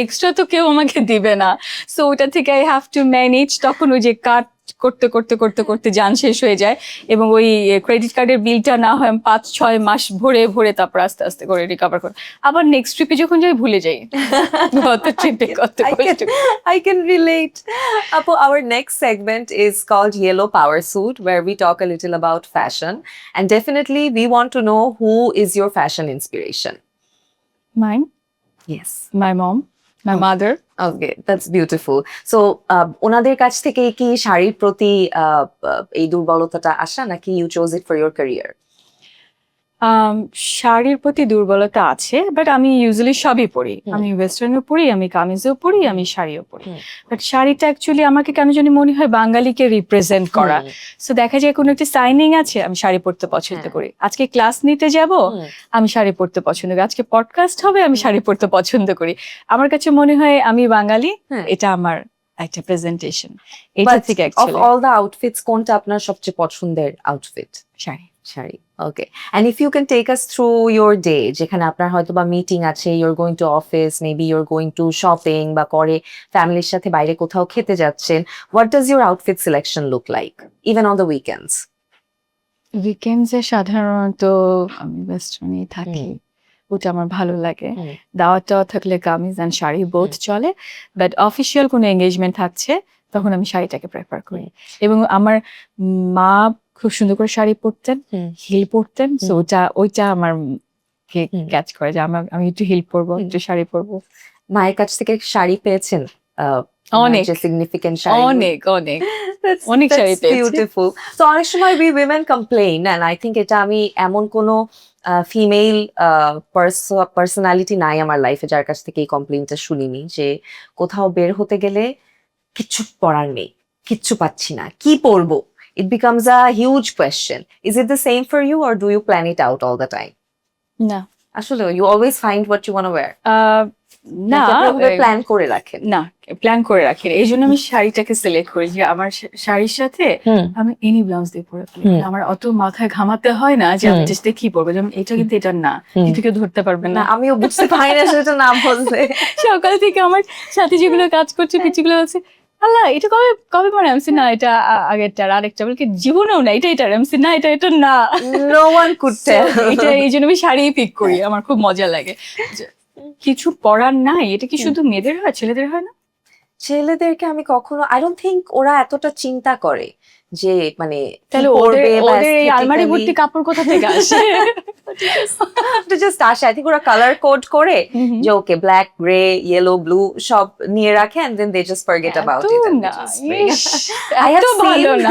এক্সট্রা তো কেউ আমাকে দিবে না, সো ওটা থেকে আই হ্যাভ টু ম্যানেজ। তখন ওই যে কাট করতে করতে করতে করতে যান শেষ হয়ে যায়, এবং ওই ক্রেডিট কার্ডের বিলটা না হয় 5-6 মাস ভরে ভরে তারপর আস্তে আস্তে করে রিকভার করে আবার নেক্সট ট্রিপে যখন যাই ভুলে যাই গত ট্রিপে কত কষ্ট। I can relate. Apu, our next segment is called Yellow Power Suit, where we talk a little about fashion, and definitely we want to know who is your fashion inspiration. Mine, Yes. my mom, my mother. Okay, that's beautiful. So, ওনাদের কাছ থেকে কি শাড়ির প্রতি এই দুর্বলতাটা আসা, নাকি you chose it for your career? শাড়ির প্রতি দুর্বলতা আছে, বাট আমি ইউজুয়ালি সবই পরি। আমি ওয়েস্টার্নও পরি, আমি কামিজও পরি, আমি শাড়িও পরি। বাট শাড়িটা অ্যাকচুয়ালি আমাকে কেন জানি মনে হয় বাঙালিকে রিপ্রেজেন্ট করা। সো দেখা যায় কোনো একটা সাইনিং আছে, আমি শাড়ি পরতে পছন্দ করি। আজকে ক্লাস নিতে যাব, আমি শাড়ি পরতে পছন্দ করি। আজকে পডকাস্ট হবে, আমি শাড়ি পরতে পছন্দ করি। আমার কাছে মনে হয় আমি বাঙালি, এটা আমার একটা প্রেজেন্টেশন। এটা থেকে of all the outfits কোনটা আপনার সবচেয়ে পছন্দের outfit? Sari. Sari, okay. And if you can take us through your day, যেখানে আপনার হয়তো বা মিটিং আছে, you're going to office, maybe you're going to shopping, বা করে ফ্যামিলির সাথে বাইরে কোথাও খেতে যাচ্ছেন, what does your outfit selection look like, even on the weekends? উইকেন্ডসে সাধারণত আমি ওয়েস্টার্নেই থাকি, ওটা আমার ভালো লাগে। হুম। দাওয়াত থাকলে কামিজ অ্যান্ড শাড়ি বোথ চলে, বাট অফিসিয়াল কোনো এঙ্গেজমেন্ট থাকছে তখন আমি শাড়িটাকে প্রেফার করি। এবং আমার মা খুব সুন্দর করে শাড়ি পরতেন, হিল পরতেন, সো ওইটা আমার ক্যাচ করে যে আমি একটু হিল পরবো, একটু শাড়ি পরবো। মায়ের কাছ থেকে শাড়ি পেয়েছেন? অনেক সিগনিফিকেন্ট শাড়ি? অনেক অনেক শাড়ি পেয়েছি। বিউটিফুল। তো অনেক সময় we women complain, and I think এটা আমি এমন কোনো ফিমেল পার্সোনালিটি নাই আমার লাইফে যার কাছ থেকে এই কমপ্লেইনটা শুনিনি যে কোথাও বের হতে গেলে কিচ্ছু পরার নেই, কিচ্ছু পাচ্ছি না, কি পরবো? It becomes a huge question. Is it the same for you, or do you plan it out all the time? না আসলে you always find what you want to wear? না প্ল্যান করে রাখেন? না, প্ল্যান করে রাখি না। এই জন্য আমি শাড়িটাকে সিলেক্ট করি যে আমার শাড়ির সাথে আমি এনি ব্লাউজ দিয়ে পরে ফেলি। আমার অত মাথায় ঘামাতে হয় না যে আমি টেস্টে কি পরবো, যেমন এটা কিন্তু এটা না, কিন্তু কেউ ধরতে পারবে না, না। আমিও বুঝতে পারি না সেটা নাম বলতে। সকাল থেকে আমার সাথে যেগুলো কাজ করছে পিচিগুলো আছে, আল্লাহ এটা কবে কবে পরে আমছি, না এটা আগেরটা, আরেকটা বলকে জীবনেও না, এটা আমছি না, এটা না। No one could So, tell. এটা এই জন্য আমি শাড়ি পিক করি, আমার খুব মজা লাগে। কিছু পরার নাই, এটা কি শুধু মেয়েদের হয়, ছেলেদের হয় না? ছেলেদেরকে আমি কখনো আই ডোন্ট থিংক ওরা এতটা চিন্তা করে যে মানে তাহলে ওদের এই আলমারি ভর্তি কাপড় কোথা থেকে আসে? জাস্ট আসে। আই থিঙ্ক ওরা কালার কোড করে যে okay black, grey, yellow, blue সব নিয়ে রাখে, and then they just forget about it and they just bring it. I have ভালো seen, না।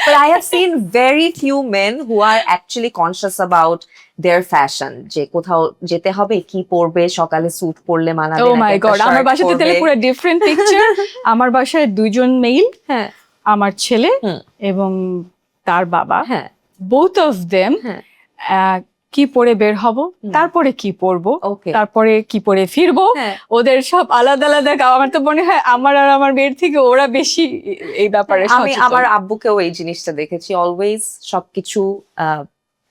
but I have seen very few men who are actually conscious about their fashion, যে কোথাও যেতে হবে কি পরবে, সকালে স্যুট পরলে মানাবে Oh নাকি my একটা god, আমার shirt বাসাতে তাহলে পরবে। পুরো ডিফারেন্ট পিকচার। আমার বাসায় দুইজন মেইল, হ্যাঁ আমার ছেলে এবং তার বাবা, হ্যাঁ both of them হ্যাঁ কি পরে বের হব, তারপরে কি পরবো, ওকে তারপরে কি পরে ফিরবো, হ্যাঁ ওদের সব আলাদা আলাদা। আমার তো মনে হয় আমার আর আমার মেয়ের থেকে ওরা বেশি এই ব্যাপারে আমি সচেতন। আমার আব্বুকেও এই জিনিসটা দেখেছি, অলওয়েজ সবকিছু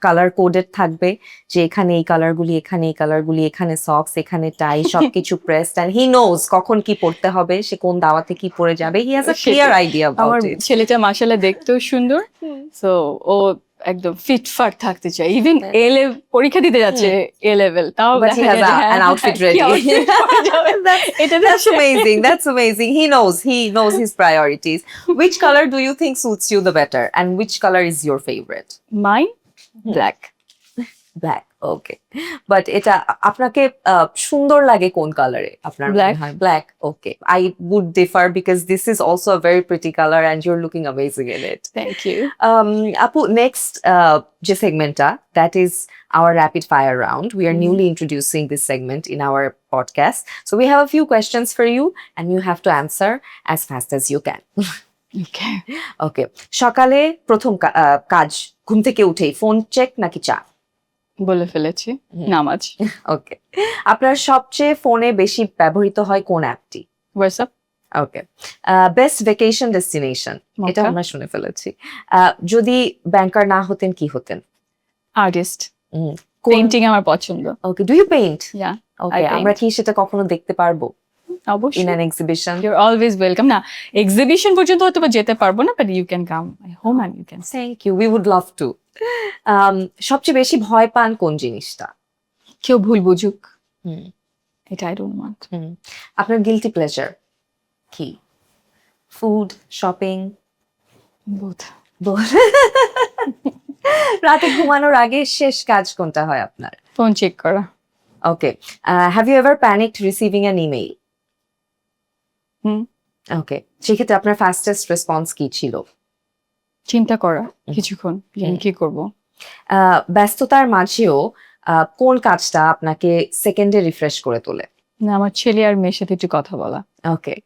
কালার কোডেড থাকবে, যে এখানে এই কালার গুলি, এখানে এই কালার গুলি, এখানে সক্স, এখানে টাই, সবকিছু প্রেসড, এন্ড হি নোজ কখন কি পড়তে হবে, সে কোন দাওয়াতে কি পরে যাবে। He has a clear idea আমার অ্যাবাউট ইট। ছেলেটা মাশাআল্লাহ দেখতেও সুন্দর, সো ও একদম ফিটফাট থাকতে চায়। ইভেন পরীক্ষা দিতে যাচ্ছে এ লেভেল, তাও But he দেখা has যায় যে an হ্যাঁ, outfit কি ready. outfit পরে যাবে। এটা That's amazing. That's amazing. He knows his priorities. Which color do you think suits you the better, and which color is your favorite? Mine black. Black, okay. But এটা আপনাকে সুন্দর লাগে কোন কালারে? আপনার Black. Black, okay. I would differ because this is also a very pretty colour and your looking amazing in it. Thank you. আপু, next যে সেগমেন্টটা, that is our rapid fire round. We are newly introducing this segment in our podcast. So we have a few questions for you and you have to answer as fast as you can. Okay, Okay. সকালে প্রথম কাজ, ঘুম থেকে উঠেই phone check নাকি চা? বলে ফেলেছি, নামাজ। ওকে। আপনার সবচেয়ে ফোনে বেশি ব্যবহৃত হয় কোন অ্যাপটি? হোয়াটসঅ্যাপ। ওকে। বেস্ট ভেকেশন ডেস্টিনেশন, এটা মক্কা। আমরা শুনে ফেলেছি। যদি ব্যাংকার না হতেন কি হতেন? আর্টিস্ট, পেইন্টিং আমার পছন্দ। Okay, do you paint? Yeah, okay, paint. আমরা কি সেটা কখনো দেখতে পারবো অবশ্যই। In an exhibition? You're always welcome. না, এক্সিবিশন পর্যন্ত হয়তো বা যেতে পারবো না, but you can come my home and you can. Thank you, we would love to. সবচেয়ে বেশি ভয় পান কোন জিনিসটা? কেউ ভুল বুঝুক, হুম, এটা আই ডোন্ট ওয়ান্ট। আপনার গিলটি প্লেজার কি? Food, shopping, both. রাতে ঘুমানোর আগে শেষ কাজ কোনটা হয় আপনার? ফোন চেক করা। Okay. Have you ever panicked receiving an email? Hmm. Okay, সেক্ষেত্রে আপনার ফাস্টেস্ট রেসপন্স কি ছিল? চিন্তা করা কিছুক্ষণ যে আমি কি করব। ব্যস্ততার মাঝেও কোন কাজটা আপনাকে সেকেন্ডে রিফ্রেশ করে তোলে? না, আমার ছেলে আর মেয়ের সাথে একটু কথা বলা। Okay.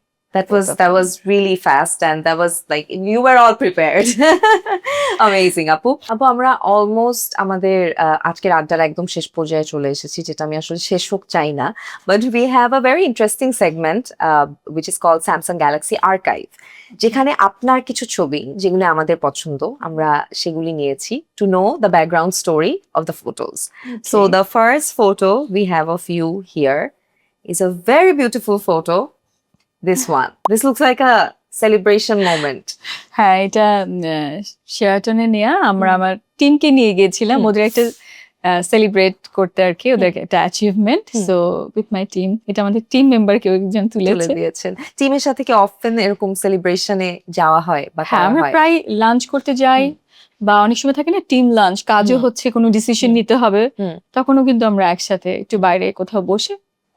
That was really fast and that was like you were all prepared. Amazing, আপু। আমরা অলমোস্ট আমাদের আজকের আড্ডার একদম শেষ পর্যায়ে চলে এসেছি, যেটা আমি আসলে শেষ হোক চাই না। But we have a very interesting segment which is called Samsung Galaxy Archive, যেখানে আপনার কিছু ছবি যেগুলো আমাদের পছন্দ আমরা সেগুলি নিয়েছি to know the background story of the photos. So the first photo we have of you here is a very beautiful photo. This one. This looks like a celebration moment. হ্যাঁ, এটা শেরাটনে নেয়া। আমরা আমার টিমকে নিয়ে গিয়েছিলাম, ওদের একটা সেলিব্রেট করতে আর কি ওদের একটা achievement. So with my team, এটা আমাদের টিম মেম্বার কেউ একজন তুলে তুলেছে। দিয়েছেন। টিমের সাথে কি অফেন এরকম সেলিব্রেশনে যাওয়া হয় বা হ্যাঁ, করা আমরা হয়? প্রায় লাঞ্চ করতে যাই, বা অনেক সময় থাকে না টিম লাঞ্চ, কাজও হচ্ছে, কোনো ডিসিশন নিতে হবে, তখনও কিন্তু আমরা একসাথে একটু বাইরে কোথাও বসে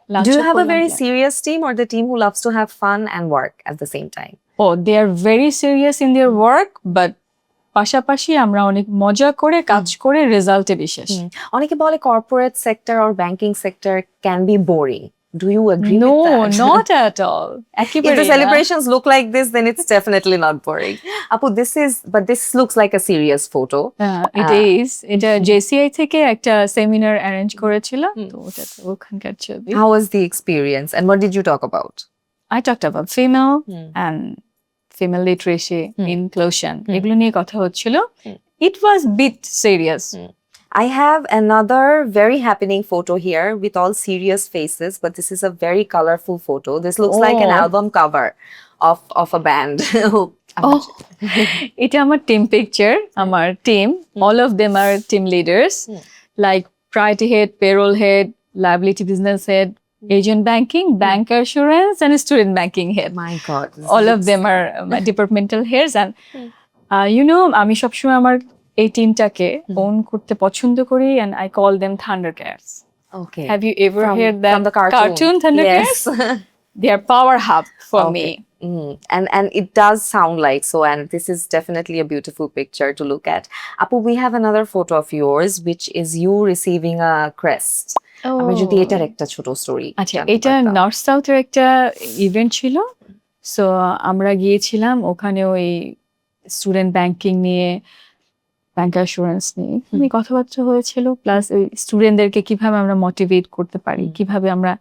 lunch Do you have a করলাম। very serious team or the team who loves to have fun and work at the same time? Oh, they are very serious in their work, but পাশাপাশি আমরা অনেক মজা করে কাজ করে রেজাল্টে বিশ্বাস। অনেকে বলে corporate sector or banking sector can be boring. Do you agree No, with that? not at all. If একেবারে the না। celebrations look like this, then it's definitely not boring. Apu, this looks like a serious photo. It is. এটা JCI থেকে একটা seminar arrange করেছিল, তো ওটা তো ওখানকার ছবি। How was the experience and what did you talk about? I talked about female and female literacy, inclusion. এগুলো নিয়ে কথা হচ্ছিল। It was bit serious. I have another very happening photo here with all serious faces, but this is a very colorful photo. This looks like an Oh. album cover of a band. Oh, এটা আমার team picture, আমার team, all of them are team leaders, like priority head, payroll head, liability business head, agent banking, bank assurance, and student banking head. My God. All of them are my departmental heads, and you know, আমি সবসময় আমার এই টিমটাকে on করতে পছন্দ করি, and I call them Thundercats. Okay. Have you ever From- heard that from the cartoon? Thundercats? Yes. They are power hub for Okay. me. And it does sound like so, and this is definitely a beautiful picture to look at. Apu, we have another photo of yours, which is you receiving a crest. আমি যদি এটার একটা ছোট story আচ্ছা, এটা north সাউথের একটা event ছিল, সো আমরা গিয়েছিলাম ওখানে, ওই স্টুডেন্ট ব্যাংকিং নিয়ে, ব্যাংক অ্যাসুরেন্স নিয়ে কথাবার্তা হয়েছিল, প্লাস ওই স্টুডেন্টদেরকে কিভাবে আমরা মোটিভেট করতে পারি, কিভাবে আমরা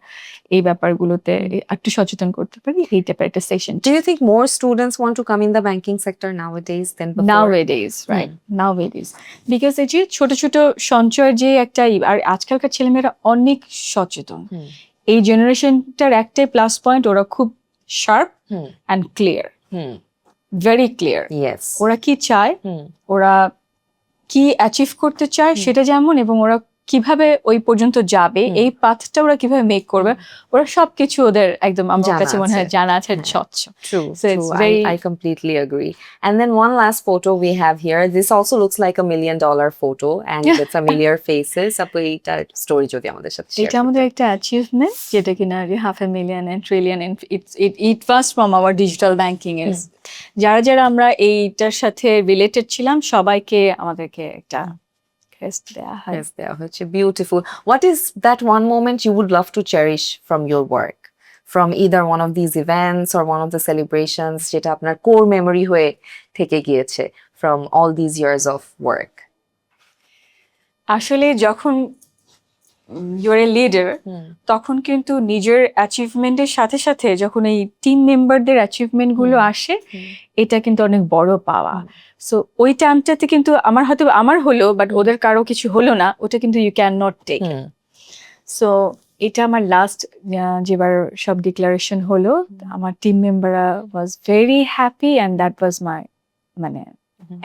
এই ব্যাপারগুলোতে একটু সচেতন করতে পারি, এই টাইপের একটা session. Do you think more students want to come in the banking sector nowadays than before? Nowadays, right? Nowadays, because এই যে ছোট ছোট সঞ্চয়ের যে একটা আর আজকালকার ছেলেমেয়েরা অনেক সচেতন। এই জেনারেশনটার একটাই প্লাস পয়েন্ট, ওরা খুব sharp and clear, very clear. Yes. ওরা কি চায়, ওরা কি অ্যাচিভ করতে চায় সেটা যেমন, এবং ওরা কিভাবে ওই পর্যন্ত যাবে, এই পাথটা ওরা কিভাবে মেক করবে, ওরা সবকিছু ওদের একদম আমার কাছে মনে হয় জানা আছে, স্বচ্ছ। True, So it's true. very- I completely agree. And then one last photo we have here. This also looks like $1 million photo and with familiar faces. আপু এইটা স্টোরি যদি আমাদের সাথে share এটা আমাদের একটা অ্যাচিভমেন্ট, যেটা কিনা $500,000 and trillion, and it was from our digital banking এর। যারা যারা আমরা এইটার সাথে রিলেটেড ছিলাম সবাইকে আমাদেরকে একটা crest দেয়া হয়। Yes, দেওয়া হয়েছে। Beautiful. What is that one moment you would love to cherish from your work? From either one of these events or one of the celebrations যেটা আপনার core memory হয়ে থেকে গিয়েছে from all these years of work? আসলে যখন your a leader, তখন কিন্তু নিজের অ্যাচিভমেন্টের সাথে সাথে যখন এই টিম মেম্বারদের অ্যাচিভমেন্ট গুলো আসে, এটা কিন্তু অনেক বড় পাওয়া। সো ওই টাইমটাতে কিন্তু আমার হলো, বাট ওদের কারো কিছু হলো না, ওটা কিন্তু you can not take. So এটা আমার লাস্ট যেবার সব ডিক্লারেশন হলো, আমার টিম মেম্বাররা was very happy, and that was my মানে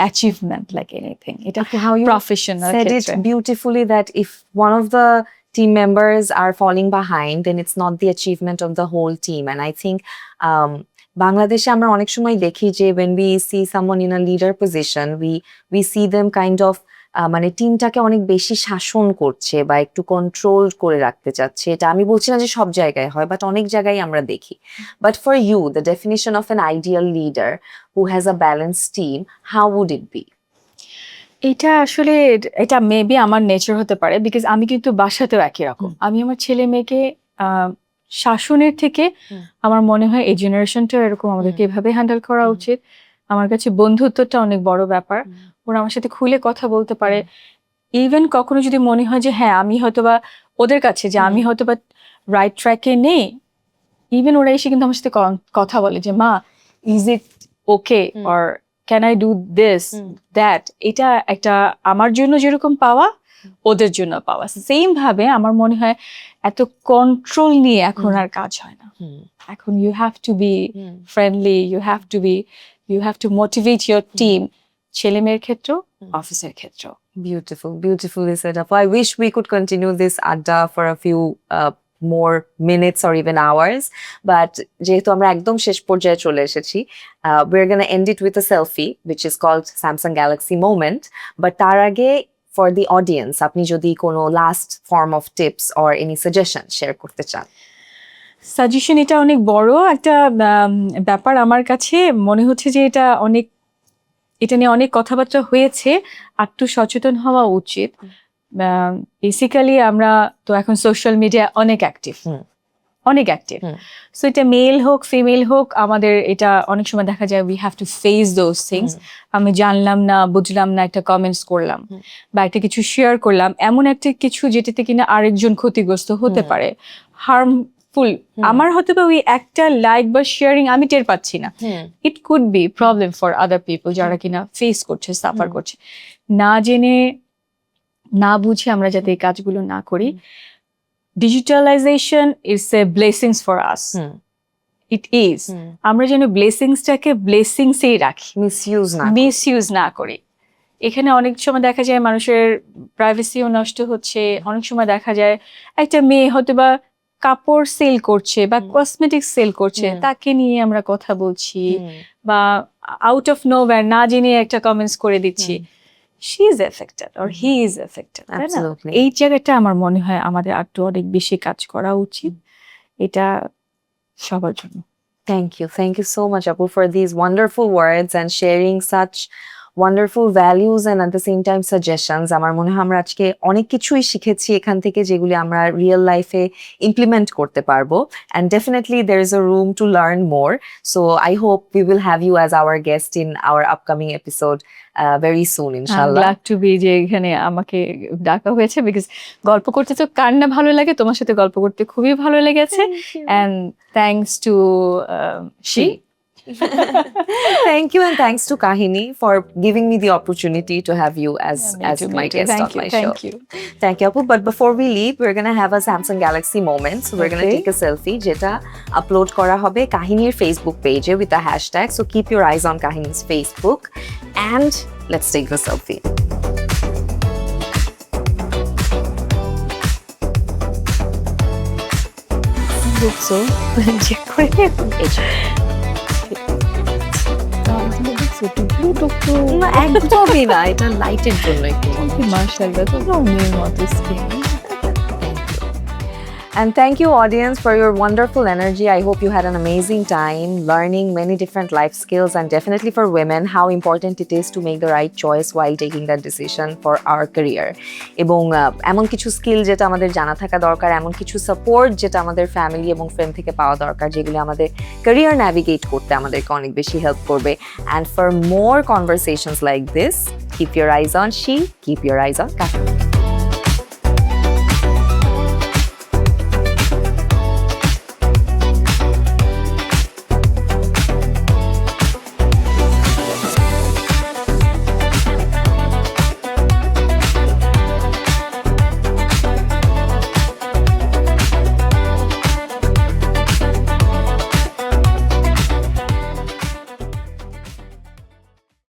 achievement like anything. It Okay, how you professional said it beautifully that if one of the team members are falling behind, then it's not the achievement of the whole team. And I think বাংলাদেশে আমরা অনেক সময় দেখি যে when we see someone in a leader position, we see them kind of মানে টিমটাকে অনেক বেশি শাসন করছে বা একটু কন্ট্রোল করে রাখতে চাচ্ছে। এটা আমি বলছি না যে সব জায়গায় হয়, বাট অনেক জায়গায় আমরা দেখি। But for you, the definition of an ideal leader who has a balance team, how would it be? এটা আসলে এটা মেবি আমার নেচার হতে পারে, বিকজ আমি কিন্তু বাসাতেও একই রকম। আমি আমার ছেলে মেয়েকে শাসনের থেকে আমার মনে হয় এই জেনারেশনটা এরকম, আমাদেরকে এভাবে হ্যান্ডেল করা উচিত। আমার কাছে বন্ধুত্বটা অনেক বড় ব্যাপার, ওরা আমার সাথে খুলে কথা বলতে পারে। ইভেন কখনো যদি মনে হয় যে হ্যাঁ আমি হয়তোবা ওদের কাছে যে আমি হয়তোবা রাইট ট্র্যাকে নেই, ইভেন ওরা এসে কিন্তু আমার সাথে কথা বলে যে মা, is it okay, or can I do this that. এটা একটা আমার জন্য যেরকম পাওয়া, ওদের জন্য পাওয়া। সেম ভাবে আমার মনে হয় এত কন্ট্রোল নিয়ে এখন আর কাজ হয় না। এখন you have to be friendly, you have to motivate your team, ছেলে মেয়ের ক্ষেত্রেও, অফিসের ক্ষেত্রেও। Beautifully said up. I wish we could continue this adda for a few more minutes or even hours, but যেহেতু আমরা একদম শেষ পর্যায়ে চলে এসেছি, we're gonna end it with a selfie which is called Samsung Galaxy Moment. But তার আগে for the audience, আপনি যদি কোনো last form of tips or any suggestion share করতে চান। সাজেশন এটা অনেক বড় একটা ব্যাপার আমার কাছে মনে হচ্ছে যে এটা নিয়ে অনেক কথাবার্তা হয়েছে, একটু সচেতন হওয়া উচিত। বেসিক্যালি আমরা তো এখন সোশ্যাল মিডিয়া অনেক অ্যাক্টিভ, সো এটা মেল হোক ফিমেল হোক, আমাদের এটা অনেক সময় দেখা যায় we have to face those things. আমি জানলাম না, বুঝলাম না, একটা কমেন্টস করলাম বা একটা কিছু শেয়ার করলাম, এমন একটা কিছু যেটাতে কিনা আরেকজন ক্ষতিগ্রস্ত হতে পারে, হার্মফুল। আমার হয়তো বা ওই একটা লাইক বা শেয়ারিং আমি টের পাচ্ছি না, it could be problem for other people যারা কিনা ফেস করছে, সাফার করছে। না জেনে না বুঝে আমরা যাতে এই কাজগুলো না করি। Digitalization is a blessings for us, it is. আমরা যেন ব্লেসিংসটাকে ব্লেসিংসেই রাখি, মিসইউজ না করি। এখানে অনেক সময় দেখা যায় মানুষের প্রাইভেসিও নষ্ট হচ্ছে। অনেক সময় দেখা যায় একটা মেয়ে হয়তো বা কাপড় সেল করছে বা কসমেটিক্স সেল করছে, তাকে নিয়ে আমরা কথা বলছি বা আউট অফ নোওয়্যার না জেনে একটা কমেন্টস করে দিচ্ছি, she is affected or he is affected. Absolutely. এই জায়গাটা আমার মনে হয় আমাদের একটু অনেক বেশি কাজ করা উচিত, এটা সবার জন্য। Thank you so much, Apu, for these wonderful words and sharing such wonderful values and at the same time suggestions. আমার মনে হয় আমরা আজকে অনেক কিছুই শিখেছি এখান থেকে, যেগুলি আমরা রিয়েল লাইফে ইমপ্লিমেন্ট করতে পারবো, and definitely there is a room to learn more. So I hope we will have you as our guest in our upcoming episode very soon, inshallah. Glad to be যে এখানে আমাকে ডাকা হয়েছে, because গল্প করতে তো কার না ভালো লাগে, তোমার সাথে গল্প করতে খুবই ভালো লেগেছে, and thanks to she. Thank you, and thanks to Kahini for giving me the opportunity to have you as my guest on my show. Thank you, Apu. But before we leave, we're gonna have a Samsung Galaxy moment. So we're gonna take a selfie, jeta upload kora hobe Kahinir Facebook page with a hashtag. So keep your eyes on Kahini's Facebook, and let's take the selfie. So check করে না, একদমই না, এটা লাইটের জন্য একটু। মাশাআল্লাহ, তো মেয়ের মতো skin. And thank you, audience, for your wonderful energy. I hope you had an amazing time learning many different life skills, and definitely for women, how important it is to make the right choice while taking that decision for our career. এবং এমন কিছু skill যেটা আমাদের জানা থাকা দরকার, এমন কিছু সাপোর্ট যেটা আমাদের ফ্যামিলি এবং ফ্রেন্ড থেকে পাওয়া দরকার, যেগুলি আমাদের ক্যারিয়ার ন্যাভিগেট করতে আমাদেরকে অনেক বেশি হেল্প করবে। And for more conversations like this, keep your eyes on She, keep your eyes on Kahini.